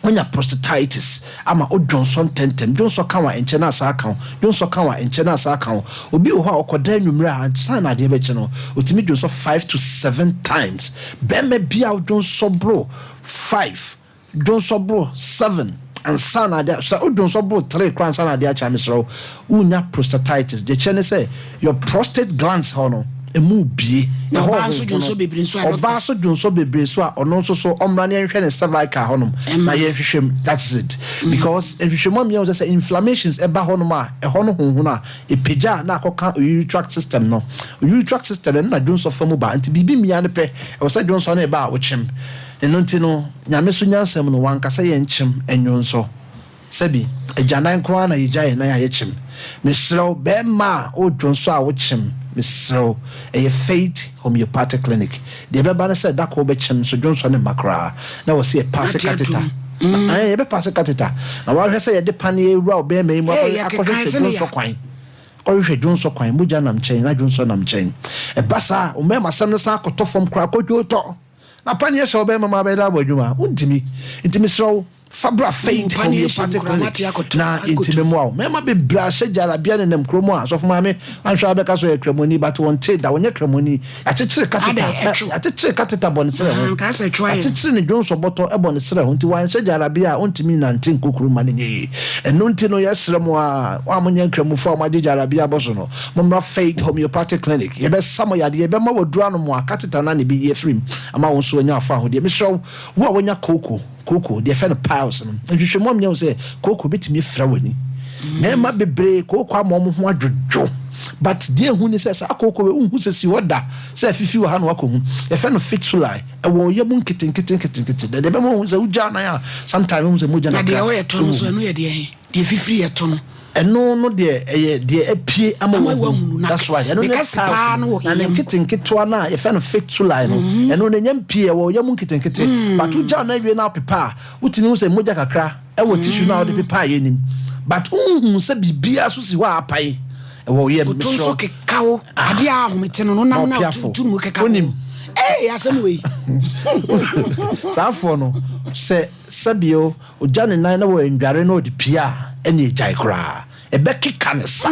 onya prostatitis ama odjonson tentem jonso kanwa enche na asa kan jonso kanwa enche na asa kan obi wo ha okoda nwumra ansa na de be che no otimi jonso 5 to 7 times be me bia jonso bro 5 jonso bro 7 and sana de so jonso bro 3 kran sana de acha misro unya prostatitis de chene say your prostate glands hono emu bie
na ba so jonso bebre so adot
ba so jonso bebre so a ono so omra ne nhwe ne cervical honom na ye hwehwem that's it because hwehwem am ye say inflammations e ba honom a e hono honhun a e peja na akoka urinary tract system no urinary tract system na jonso famu ba anti bibi mia ne pe e say jonso na e ba a wochem eno ntino nyame so nyansam no wankasa ye nchem enwonso sabi ejanan kwa na yijaye na ye chem misro be ma o jonso a wochem misro Faith Homeopathic Clinic de be ba na say da ko be chem so jonso ne makra na wo se pass catheter ye be pass catheter na wa hwe say ye de panie wura be mai mo akɔhwɛ jonso kwan kɔhwɛ jonso kwan mo janam chen na jonso nam chen e basa o me masam no sa akɔtɔ fam kra kɔdwo tɔ na panie hye obe mama be da abadwuma ntimi so Fabra Faith Homeopathic Clinic na intime mo mema be bra hye jarabia ne nam kromo a so foma me anhwa be ka so ye kremoni but won te da wonye kremoni achechire kateta bonisere ho
ka se try
achechire ne jonso boto e bonisere ho nti wan hye jarabia ontimi na ntin kokuru ma ne nye eno nti no ye sere mo a wa monye kremofo ma de jarabia boso no momra Faith Homeopathic Clinic ye be samo yade ye be ma wodura no mo akateta na ne bi ye frim ama won so nya afa ho de me so wo a wonya koko de fene piles no nhwehwemom nyɛ sɛ koko betimi fra wani na ma bebre koko amom ho adwodwo but de hu ni sɛ koko we hu sɛ si woda sɛ fifi wo ha no akɔhu e fene fitulai e wo yɛ mu nkitenkete de be mo hu sɛ ugya na ya sometimes hu sɛ moja na
de wo yɛ to no so no yɛ de fifi yɛ to no
eno no de apie ama wo that's why eno na nkitenkete na e fe no fitulai no eno na nyam pie wo yam nkitenkete but uja na wie na pepa utini wo se moja kakra e wo tissue na wo de pepa ye nim but se bibia so si wa apai e wo ye me
so kekawo ade a homete no nam na tutu mu kekawo asem we
safo no se sabio ojane nan na wo ndware na odi pia ene ejai kra ebe kika ne sa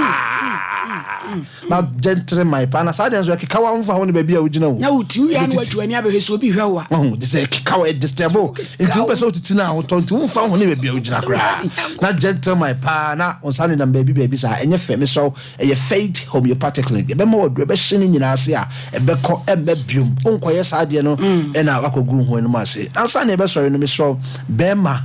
na gentle my pa na sa de nso keka wa mfa ho ne ba bia ugina wo
na wutu ya no watu ani abehe so bi hwe wa
de say keka wa disturbo nti wo be so titi na wo tonti wo mfa ho ne ba bia ugina kra na gentle my pa na onsane na baby sa enye fe me so eye faith homeopathic clinic be ma wodre be hye ni nyina ase a ebe ko biom onkoye sa de no e na akogu ho enu ma se ansa na ebe sori no me so be ma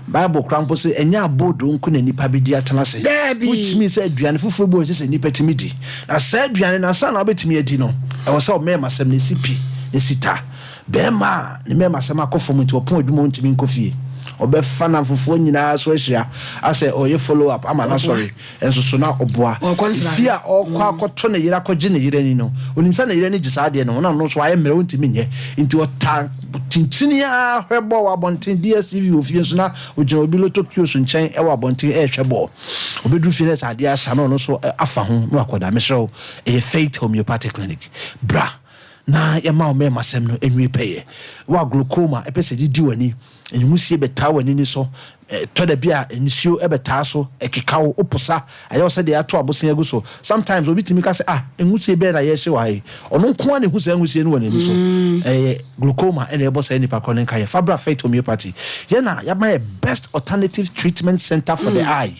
Bible crampo say enya abodo nko na nipa bi di atena se which means say aduane fufuro bo say nipa timi di na say aduane na sa na obetimi adi no e wo say o mema sem ne sipi ne sita be ma ne mema sem akofo nti opon adwuma ntimi nkofie obefa na fufuo nyina so ahia ase oye follow up ama na sorry enso so na oboa fia okwa akoto ne yira koje ne yira ni no onimsa na yira ni gisa de no no so aye mere ontimi nye nti ota tinchini a hwebo wa bonten DSTV ofie so na ogina obi lo Tokyo so nchen e wa bonten e hwebo obedu fie na sa de asa no so afa ho no akoda mesro e faith homeopathic clinic bra na yema o mema sem no enwe peye wa glaucoma epese di wani enyumusie beta wani ni so to da bia enisio ebeta so ekekawo oposa ayo se de ato abosen agu so sometimes obi timi ka se enwusie be na ye hye wa yi ono nko ane hu se enwusie no wani so glaucoma ene ebo se nipa konen ka ye Fabra Faith Homeopathy ye na ya my best alternative treatment center for the eye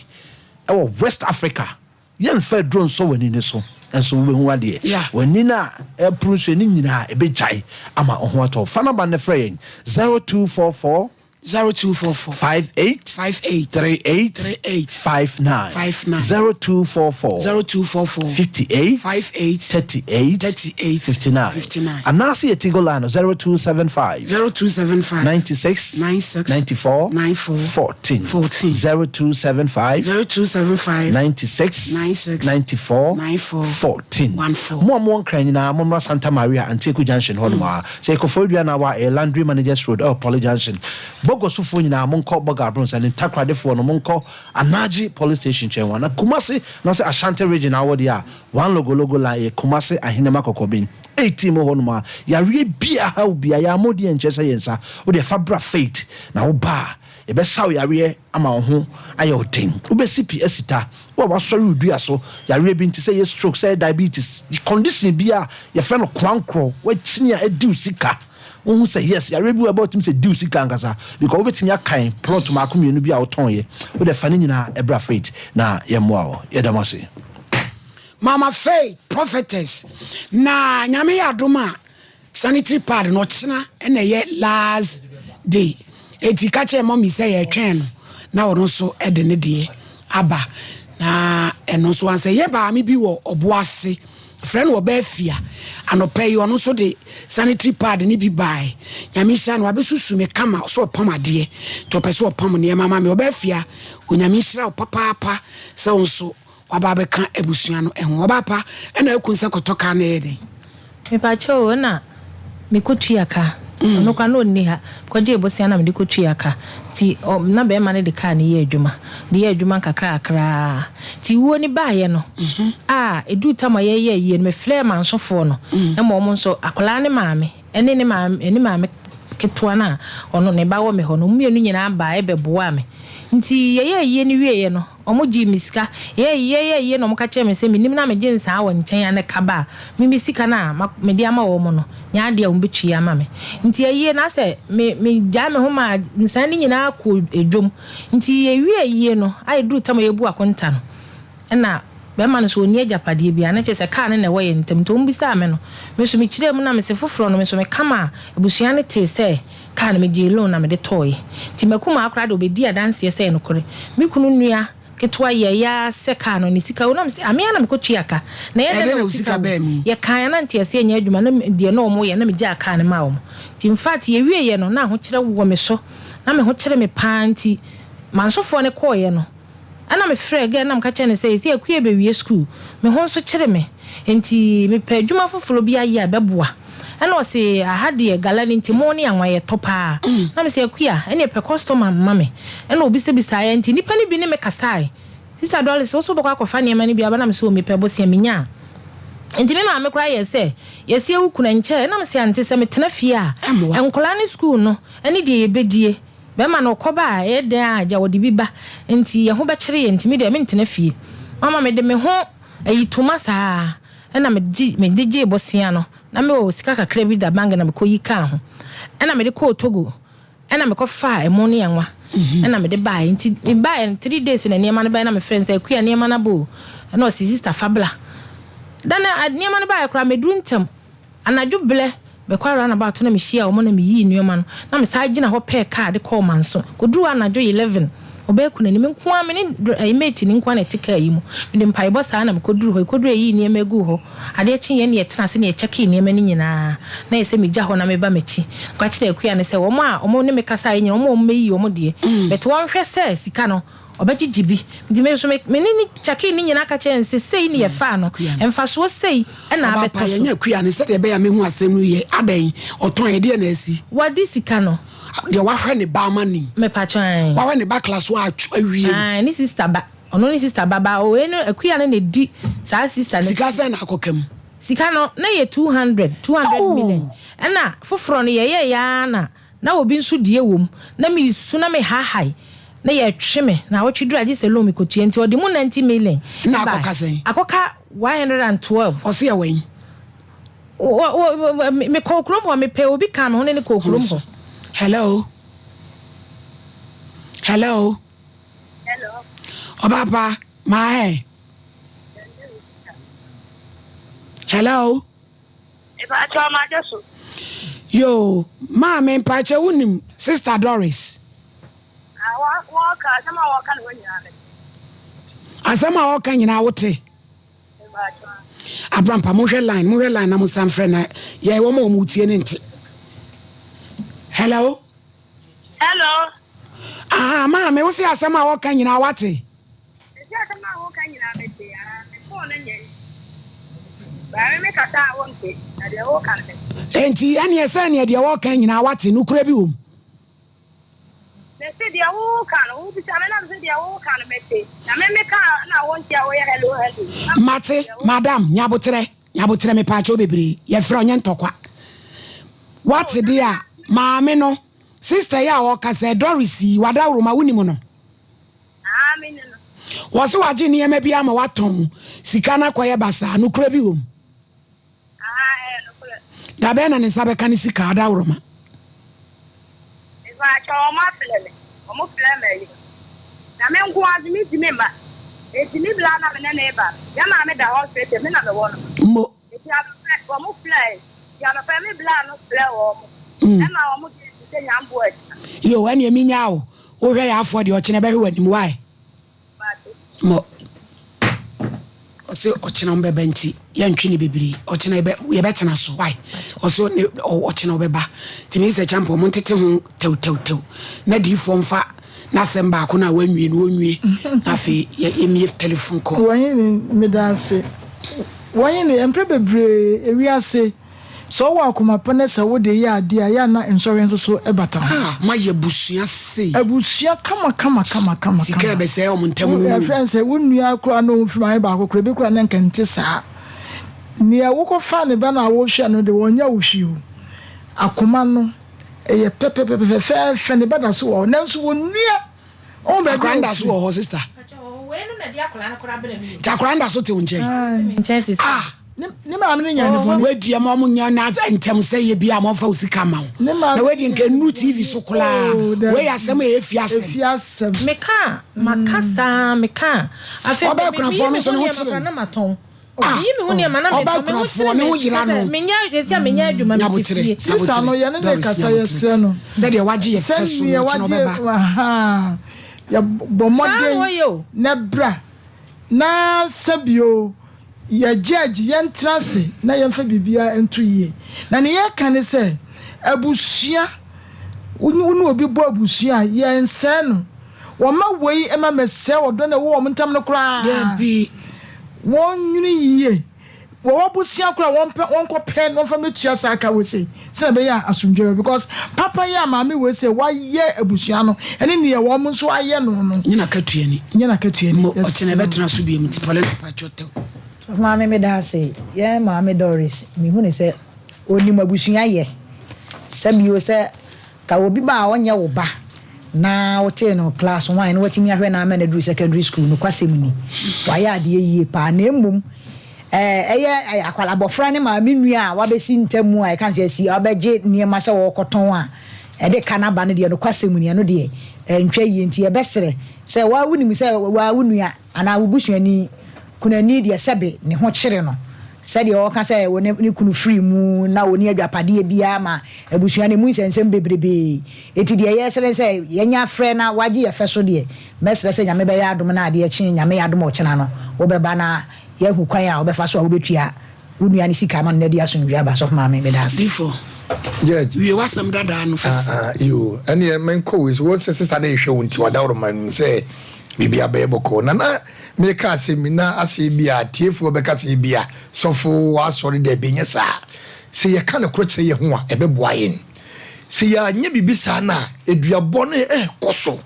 West Africa ye nfa drone so wani ni so enso we hu ade wani na prunso ni nyina ebejai ama oho ato fa number ne frey 0244 58 59 0244 58 59 anasi etigo line 0275 96 94 14 0275 96 94 14 mo nkran na mo Santa Maria Antiku Junction honma say kofodua na wa Landry Managers Road Poly Junction Bogosu fo nyina monko boga bronze and takrade fo no monko Anaji police station chenwa na Kumasi no say Ashanti region awodi a one logo line Kumasi ahinema kokobin 18 mo honma ya wie bia ha bia ya modi enchese yensa wo de Fabra Faith na wo ba e be saw ya wie ama ho aye odin wo be sipi asita wo wasori udua so ya wie bi nti say ye stroke say diabetes the condition bia ye fe no kwankro wa chinia edi usika who say yes ya rebu about him say do sika nkasa because obetimi akan plot ma akomienu bia oton ye wo de fane nyina ebra Faith na ye moa o ye damase
Mama Faith prophetess na nyame ya doma sanitary pad no china ene ye last day eti ka che mommy say ye twen na wono so ede ne de aba na eno so an say ye ba mi bi wo oboase friend wo ba fia anope yo no so de sanitary pad ni bi bai nyamisha no abesusu me kama so pam ade to pese opam ne mama me oba fia onyamisha o papa se onso waba be kan ebusua no ehwo papa na akunsa kotoka na ede
me pa cho na me kotuaka no kwa no ni ha kwaje ebusua na me de kotuaka ti na be ma ne de ka ne ye adwuma kakra ti wo ni baaye no edu tama ye me flare man sofo no e mo nso akola ne maame ene ne maame ketwa na ono ne bawo me ho no mienu nyina ba e beboa me nti ye ni wie no omoji miska ye no mka che me se minim na me jensa awo nchen ya ne kaba mi misika na me dia ma wo mo no nya dia umbetwi ama me nti ye na se me ja me ho ma nsan ni nyina ko edwom nti ye wie no ai du tam ye bu akonta no na be ma no so ni ajapade bia na che se ka ne na wo ye ntem to umbisa me no me so me kire mu na me se foforo no me so me kama ebusua ne te se ka na me je loan na me de toy ti makuma akra de obedi adanse se no kore me kunu nua ketwa ye ya seka no ni sika wonam se amia na me kotuaka na ye na
sika ba mi
ye kan na ntia se nya adwuma na de na omo ye na me gya aka ne ma wo ti in fact ye wie ye no na ho kire wo me so na me ho kire me panti mansofo ne ko ye no ana me frɛ ga na mka kyene sɛ esi akue be wie school me ho nso kyere me enti me pɛ adwuma foforo bi aye abɛboa ana o se ahade galani enti mo ne anwa ye topa na me se akua ene pɛ customer mama me ana obi se bisa ya enti nipa ne bi ne me kasai sisa dollars so bokwa kofa ne ma ne bi aba na me so me pɛ bosia me nya enti me ma me kra ye se ye se ukuna nche na me se ante se me tena fie a enkola ne school no ene de ebedie bema no koba e den aja wodi biba enti ye ho be kire ye enti me de me ntena fie mama me de me ho ayi tomasa na me DJ bosia no na me o sika kakra bi da bank na me koyi ka ho na me de ko Togo na me ko fa emo ne yanwa na me de buy nti me buy 3 days na niam na buy na me friends akua niam na bo na o sister Fabla dan niam na buy akra me duru ntem anadwo ble be kwara na ba to na me hia o mo na me yi niam na me sa gina ho pay card call man so ko duru anadwo 11 obeku na ni me nko ame ni mate ni nko na tika yi mu me de mpai bo sa na me koduru yi ni emegu ho ade chi ye ne yetena se ne ye check ni eme ni nyina na ye se me gya ho na me ba mechi kwa kire akua ne se wo mo a omo ne me kasa yi nyina omo meyi omo de but won hwe se sika no obegigibi ndi me so me ni check ni nyina ka che nse sei ni ye fa no emfa so sei na abeto
so nya akua ne se de be ya me hu asem ye adan oton ye de na asi
wadi sika no
de wa hwe ne ba mani
me pa chan
wa hwe ne ba class wa awie
ni sister ba ono ni sister baba o eno akua ne di sa sister ne
sika se na akokam
sika no na ye 200 million na foforo no ye ya na obi nso die wom na me su na me hahai na ye tweme na wo twidura je se lo mi kotua nti odi mu 90 million
na
akoka 112
osi ya wen
me kokrom ho me pe obi kan ho ne kokrom ho.
Hello. Obaba, my. Hello. Yo, ma me mpache unim Sister Doris. Asama waka nyina wote. Abrampa mo hwe line na mo samfre na ye wo mo mutie ne nti. Hello. Ma me wo si asama waka nyina wate. Enti ani esa ne de waka nyina wate no kura bi wom.
Se dia wo kan wo bi tame na se dia wo kan mete na me ka na won tia wo hello
mate madam nyabotre me pa cho bebre ye fra onye ntokwa what dia maame no sister ya wo ka se Doris wada roma wunimu no
amen no
wo so waje ne ma bia ma waton sika na kwaye basa no kura bi wom
no kura
da be na ne sabe kan sika ada roma
ba cho ma plele omo plele na me nko azimi dimi ma etini bla na me na eba ya na me da hospital me na me wono
mo
eti omo plele ya na me bla no plele omo na omo de nyambo
yo ani emi nyawo wo hwe ya afọ de o chene be hwe wanim why mo o se o chene on beba nti ya ntwi ne bebiri o chene be ye betena so why o so o chene obeba ti mi se champo mo ntete hu tew na di fomfa na semba ko na wanwie no onwie na fe ye mi telephone call
wanye ni medase wanye ni empre bebre ewiase so wa akoma pene se wo de ya ade ya na insurance so ebata
ma ye busua sei
abusua kama
sika be se o montam no
friends e wonnua akura no mfima ba akokura be kura na nkente saa ne wo ko fa ne ba na wo hwe no de wonya wo hwio akoma no eye pepe fe ne ba da so wo na so wonnua o be
granda so wo sister
we no na dia akura na kura be na mi
ta granda so te wonche
ne ma amene nya ne boni
wedi am am nya na ntem se ye bia am fa usika ma na wedi nke nu TV so kula we asem e fiasem
meka meka afi
oba kuna fo no so no tire
na maton obi mi hu ne ma na
oba kuna fo ne hu yira no
menya esi menya adwuma mi tifie
sister no ye ne kasa ye se no
se de waji ye feso no beba
ya bomode na bra na sabio ya judge yentrase na yemfa bibia entu yie na ne ye kan se abusua wonu obi bo abusua yense no wo ma wei ema mese wodo na wo mntam no kra
debi
wonnwini yie wo abusua kra won ko pen won fa metua saka we say se be ya asumdwe because papa ya maame we say wa ye abusua no ene ne ye wo mo so aye no
nyina katuani o chene betena so bi mti pole pa chote
Mama me da say yeah Mama Doris me hu ne say oni mabusua ye sabio say ka obi ba onye wo ba na wote no class 1 no watimi ahwe na amana do secondary school no kwasem ni waya ade yie pa na emmum eye akwala bofra ne ma menua wabesi ntamu a kan se si obeje niema se wo koton a ede kanaba ne de no kwasem ni no de ntwa yie nti e besere se wa wunim se wa wunua ana wubusuani kunani de sebe ne ho kyere no sɛdeɛ wɔka sɛ wɔne ne kunu free mu na wɔne adwapadeɛ bia ma abusuane mu nsɛnsɛm bebrebe eti deɛ yɛsere sɛ yɛnya frɛ na wagye yɛfɛ so deɛ mɛsrɛ sɛ nyame bɛyɛ adom na adeɛ kye nyame yɛ adom ɔkyena no wobɛba na yɛhu kwan a wobɛfa so a wobɛtua wonua ne sika ma no de asomdua ba sɔfo maame bɛda ase
before
judge
we wasam dada no fast
yo ɛne menko is what sister na ehwɛ wonti wadawro man sɛ bibia bɛbɔkɔ na meka se mina ase bia tiefo beka se bia sofo asori de benye sa se ye ka ne kroche ye ho a ebeboa yen se ya nya bibisa na eduabone koso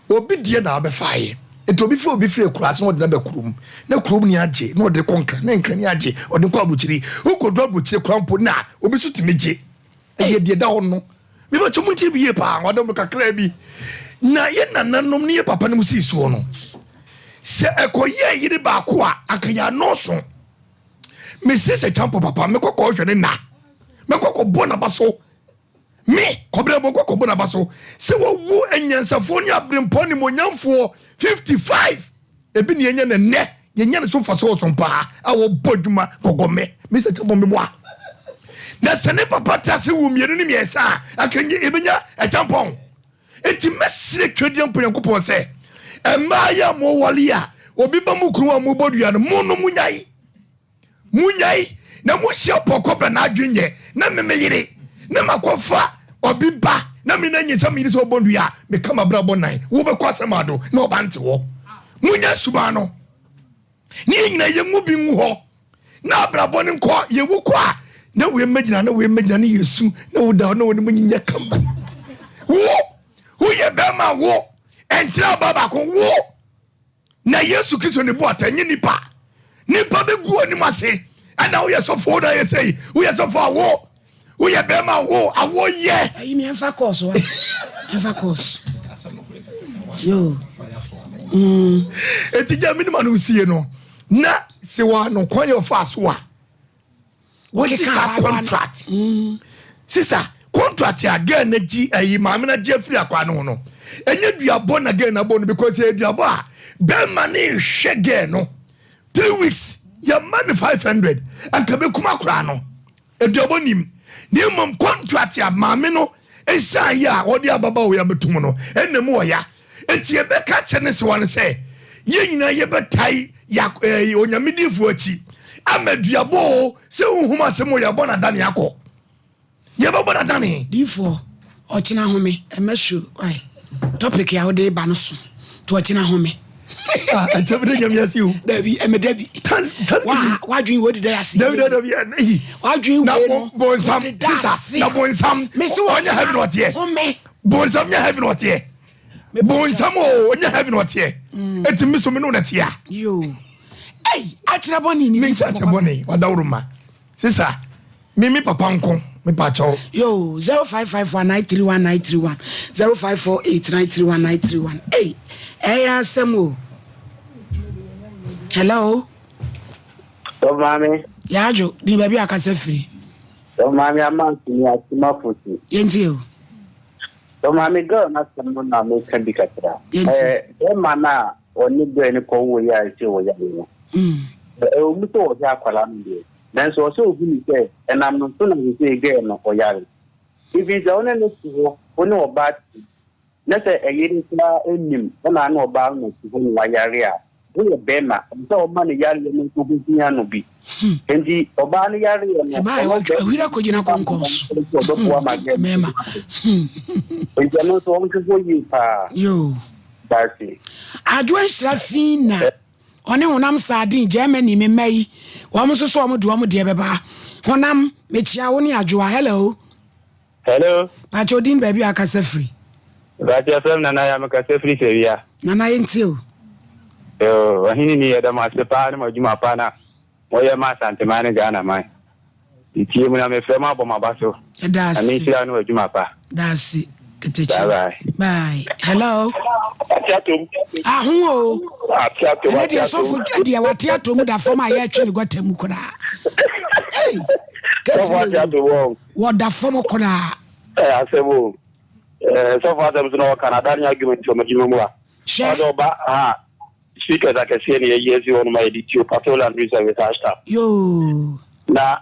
obi die na abefa ye etobi fi obi fi kurase no de na bekurum na kurum ni age na de konkra na nkra ni age ode kwa abuchiri ukodo abuchiri krampo na obi so timeje eye de da ho no me ba chomu nti biye pa wadom kakra bi na ye nananom ne papa no musi so no se ekoye yiri ba ko a akanya no so me se champo papa me kokko hwene na me kokko bona baso me kobre bo kokko bona baso se wo wu enyansafo ni abrempo ni monyamfo 55 ebi ne yenya ne yenya ne so faso so mpa a wo boduma gogome me se champo me boa na se ne papa tase wu mienu ni miesa akanya ebenya champo enti mesire twediam poyankopon se emaya mo walia obi ba mu kru amu bodua no mo no munyai na mo hia pokobra na adwenye na memeyire na makofa obi ba na me na nyisa me so bodua me kama brabo nan wo be kwasemado na obante wo munya suba no ni nyina ye mu bi ngu ho na brabo ne nko ye wu ko a na we magina ne yesu na wo da na wo ne munyinya kamba wo ye be ma wo entra baba ko wo na yesu kristo ne bo atanyi nipa be guo ni mase ana wo yesofo da yesei wo yesofo awo wo ye be ma wo awo ye
ayi me enfa course wa enfa course yo
etija minima no sie no na se wa no kwan yo fa so a what is that contract sister contract ya again na ji ayi maame na je free akwa no enye duabo na again na bo no because e duabo a be mani hwege no 3 weeks ya money 500 anka be kuma kura no e duabo nim ni mom contract ya maame no esa ya odi ababa wo ya betum no ennem wo ya enti e be ka chene se wan se ye nyina ye betai ya onyamedifo achi amaduabo se uhuma se mo ya bona dan yakọ ye ba bona dan
difo ochina home emeshu ai topic ya ode ba no so to ochina home
atebede nyam yasiu
dabi emedabi wa dwin wo dida yasi
dabi
wa dwin wo no
bonsam sisa na bonsam onya heaven what here bonsam nya heaven what here bonsam onya heaven what here etimi so me no na tia
yo ei achira boni ni
me achira boni wadawruma sisa mimi papa nko me pa cho
yo 0551931931 0548931931 ei asemo hello
so mami
yajo di baby akase free
so mami amanti ni atima futi
yentio
so mami go na semo na me kan bikatra mana oni do eni ko wo ya ise wo ya ni o mi to ya kwala mi then so obi ni say enam no to na he say again no oyare if is on no to oni oba na say eyiri sla enim na na oba no to ni wayare a wo ye bema so oba ni yare no to bi nya no bi endi oba ni yare no
ba wa wira ko jina konkos mema
endi no so on ko yi pa
yo
dasi
adwen srafina oni honam sadin Germany me mai wo mo so wo mo do mo de beba honam me chia wo ni adwoa hello
pa
chodin baby akasa free
ba tia fam na ya me kasa free sevia
na yentio
yo wahini ni ya da ma sepa ni majuma pa na mo ye ma sante mane Ghana mai itie mu na me fema bo mabaso
dasi
ani tira no majuma pa
dasi Bye. Hello. Ahu. Ene dia so fu dia wate atom da fam aye twe ne gwatemu kura. Hey. What da fam kura.
Asebo. So far them no Canada nya argument for majimu a. Odo ba speakers akese ne yesi on my editio patrol and reserve staff.
Yo.
Na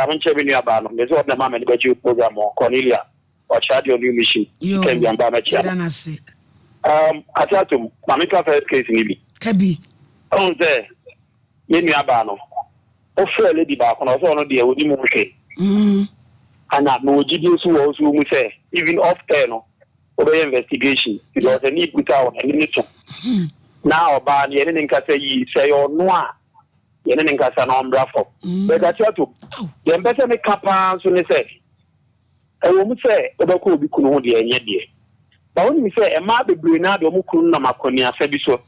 amunche bi nua ba no me so na mama ne baji program on Cornelia or Chadio new mission. Can be amba ma chia. Atiatum mamika first case ni bi.
Kabi.
On there. Ye nua ba no. O fe lady ba ko no so no de odi mu hwe. Ana no gidi so wo so mu say even off air no obey investigation because any put out any need now ba ye ne nka say yi say ono a ye ne nka sa no mbra for but atiatum ye mbese me kapa so ne say e wo mu say obako obi kunu ho de enye de ba woni mi say e ma bebre na do mu kunu na makoni asabi so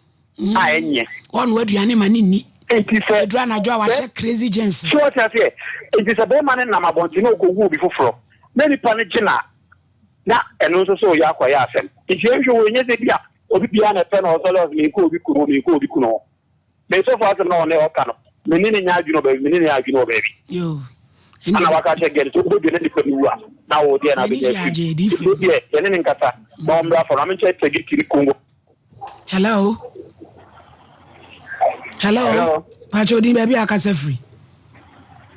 a enye
won waduane mani ni edra na jo a wa crazy gens
so what I say it is a be man na mabonti no ko gu obi foforo na nipa ne gina na eno so ya kwa ya asem if you hwe onye se bia obi bia na pe na ozolos me ko obi kunu me so far no ne o kanu me ni nya adwuno ba me ni nya adwuno ba bi
yo
ana waka che gere to obi ne dipa ni wa na wo dia na be dia ye ne nkata ba mbra for am che tegi tiri kongo.
Hello. Pacho di baby akase free.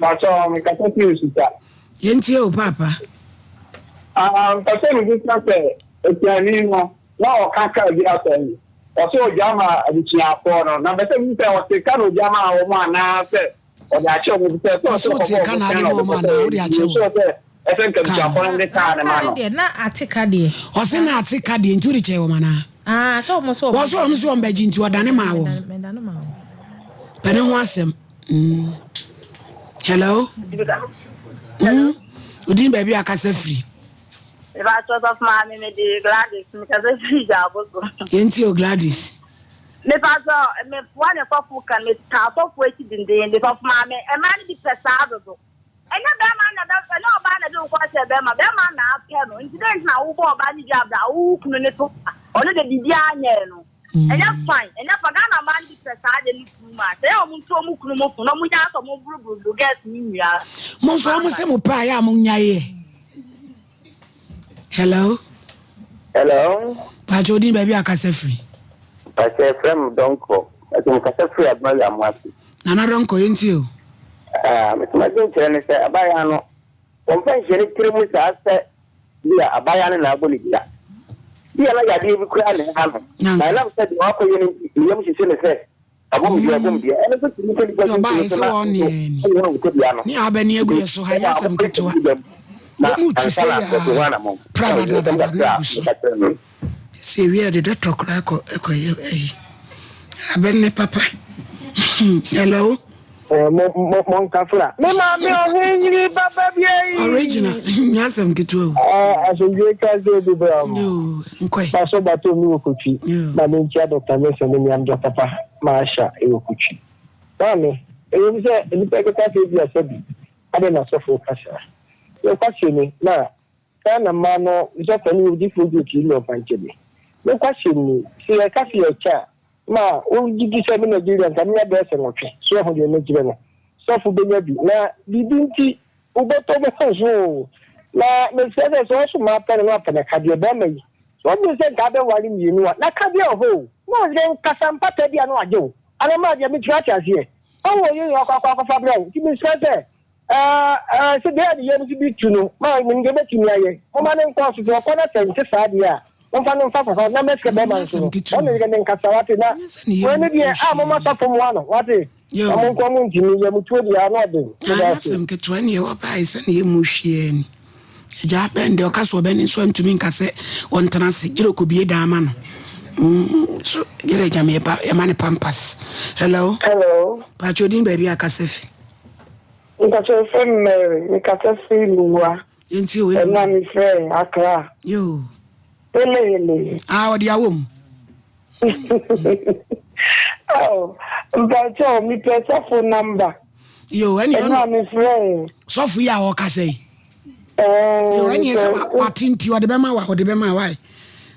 Pacho mi kase free sita.
Yenti o papa.
Pacho mi sita pe etiani no na o kaka bi asani. O so jama adichia po no na bese mi pe o te ka no jama o ma na se o da che o mi se
o so te ka na ni o ma na o dia che o.
Esen ke ja po ne ka ne ma no.
Na atika de.
O se na atika de nturi che o ma na.
So mo so.
Wo so mo so mbaji nti o da ne ma wo. Pene ho asem. Hello. Udin baby akase free.
If I thought of my me the Gladys because I see job go.
Yenti o Gladys.
Me paso me one of who can me start off waiting in the of my me a man be pesado. Enya be man na da no ba na do kwa se be man na apia no incident na wo bo ba ni job da wo kunu ne to. Ono de bibia anya no. Enya fine enya fa na man di pesade ni kuma se o mu to mu kunu mo fo no mu nya so mo buru get ni nua
mo so mo se mo pa ya mo nyaye. Hello Pacho din baby akase free.
Pacho from donko atum kase free abaya mwasi
nana donko yenti o
me tuma din tere se abaya no on fa jere kire mu sa se dia abaya no na aboli dia dia na ya di bi kura ne ha no na lam se di wako yene yem hye ne se abom dia ene so timi ke di
ba so on ni abani agu so ha ya sam ketwa na mu se ya prada se we de talk la ko abenne papa. Hello
mon kafra me ma me o hinri baba bi
original nyasem ketwa
aso je ka ze bi bra
no nkoi
pa so bato mi okotwi na me ntia Dr. Nelson me am Dr. Papa Masha e okotwi ba me e wi se ni pe ka se bi asabi ade na so fo kasa e kwase ni na kana ma no so ka ni di fo di ki lo panchebe e kwase ni se ka fi o cha ma o jigi se mi Nigeria kan ya be se nwotwe so ho de Nigeria no so fu be nya bi na bibinti u be to be so na me se so ma pa na pa na ka de ba mai so me se ga be wari mi ni wa na ka de ho no je kasam pata dia no aje o ana ma je mi tra cha sie o wo yi yo kwa fa bra ti mi se se de ya ye mi bi tu no ma mi nge be ti mi aye o ma ne nko so ko na se nti sa dia on fa no fa na meske be man so on ne ga nka sa wate na we ne dia mo ma sa fo mo ano wate mo ko mo ntimi ye mo tu dia no de
na sem ke tu ani wa ba ise ne mu hwie ni ja bende o ka so be ni so ntumi nka se on transi giro ko bie da ma no so gire jam ye ba e mani pampas. Hello Pacho din baby akasefi
nka so fem me ka se luwa
yenti o e
na mi fe akra
yo
ele
odi awom
Pacho mi pesa phone number
yo any
na mi fe
so fu ya o ka say Yo any is what inti what the bema why?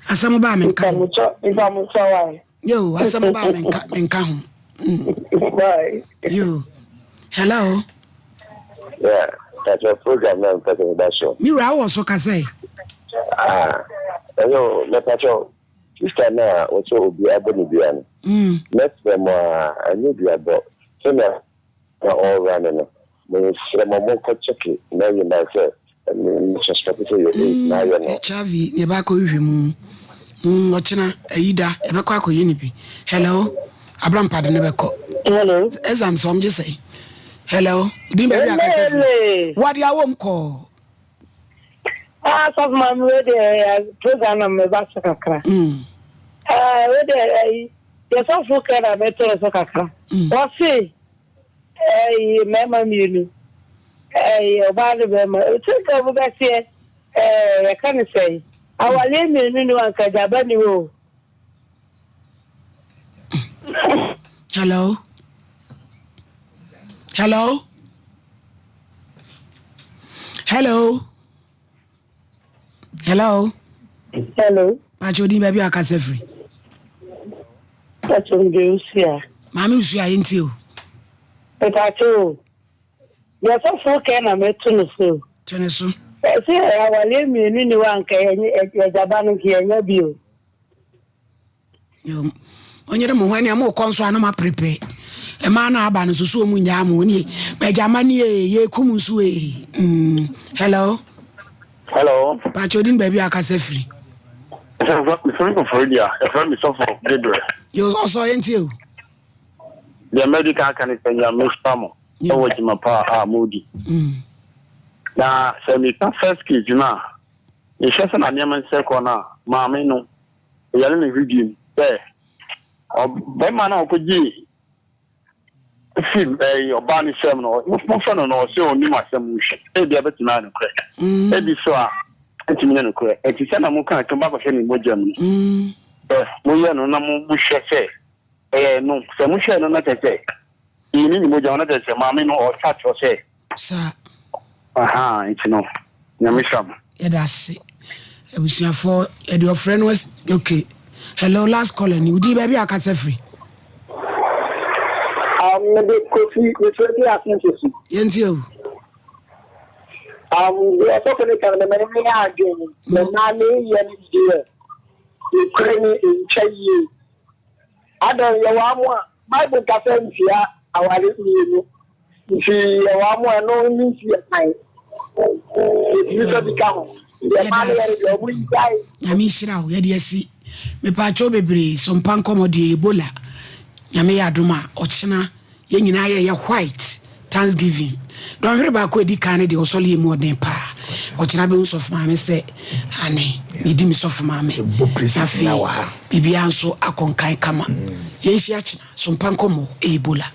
Asam ba men ka. Yo, asam ba men ka ho.
Bye.
Yo. Hello.
Yeah, that's your program now, that's all.
Mira also can say.
Hello, let you. Sister now also be able to be an. Next time, I need you about. So now, all running. When I'm more check it, now you might say, suspect you now you know.
Chavi, you back with him. Ochina, Aida, Ebeko Yinibi. Hello, Abram Pad Nebeko.
Hello,
as I'm some just say. Hello, what do you want call?
Of my program, I'm a Basakakra. There's also kind of better as a cacra. What's it? A mamma muni. A bad mamma. Take over that here. I can't say. Our name is Nino Kajabani.
Hello? Hello? Hello? Hello?
Hello?
Pachodi baby akasefri.
Pachodi usia.
Mami usia inti o.
Pacho. Ya so fo ke na metu so.
Tene so.
Se awale mi ni wan ka ya jabanu ki enya bio.
Yo. Onyere mo hwani am konso anu ma prepare. E ma na aba no susu omu nya am oni. Me jamani ye kumu su e. Hello.
Hello.
Pachodi baby akasefri. You also ain't you.
The medical can is in your miss Pamo. So what my pa moody. Now, send me first kids, you know. You share an animal circle now, mammy no. The only video there. Or Bemana could ye. Film a Barney Sermon or Muffin or so near my son. Maybe a better man. Maybe so. It's a man who can't come back with any more German. We are no more say. No, some share no matter say. You need more than others, mammy or touch or say.
Sir.
Aha, it's no. Yamisham.
Yeah, that's it. I wish you for your friend was okay. Hello, last caller. You did baby, I can say free.
Maybe coffee, which will be asking to see.
Yes, you.
We are talking about the many arguing. The money, yes, Ukraine in China. I don't know Bible cafe here. Our little she no means your time. You can become the man.
Yamishra, yesi. Me pacho bebre, Sompa Nkomo di Ebola. Yame aduma, ochina, ye nyina ye white. Thanksgiving. Don't worry about the kind of also more than pa. Ochina be unsof mame say, ane, me di me sof mame. Afi, bibi anso akonkai kama. Ye shi achina, Sompa Nkomo Ebola.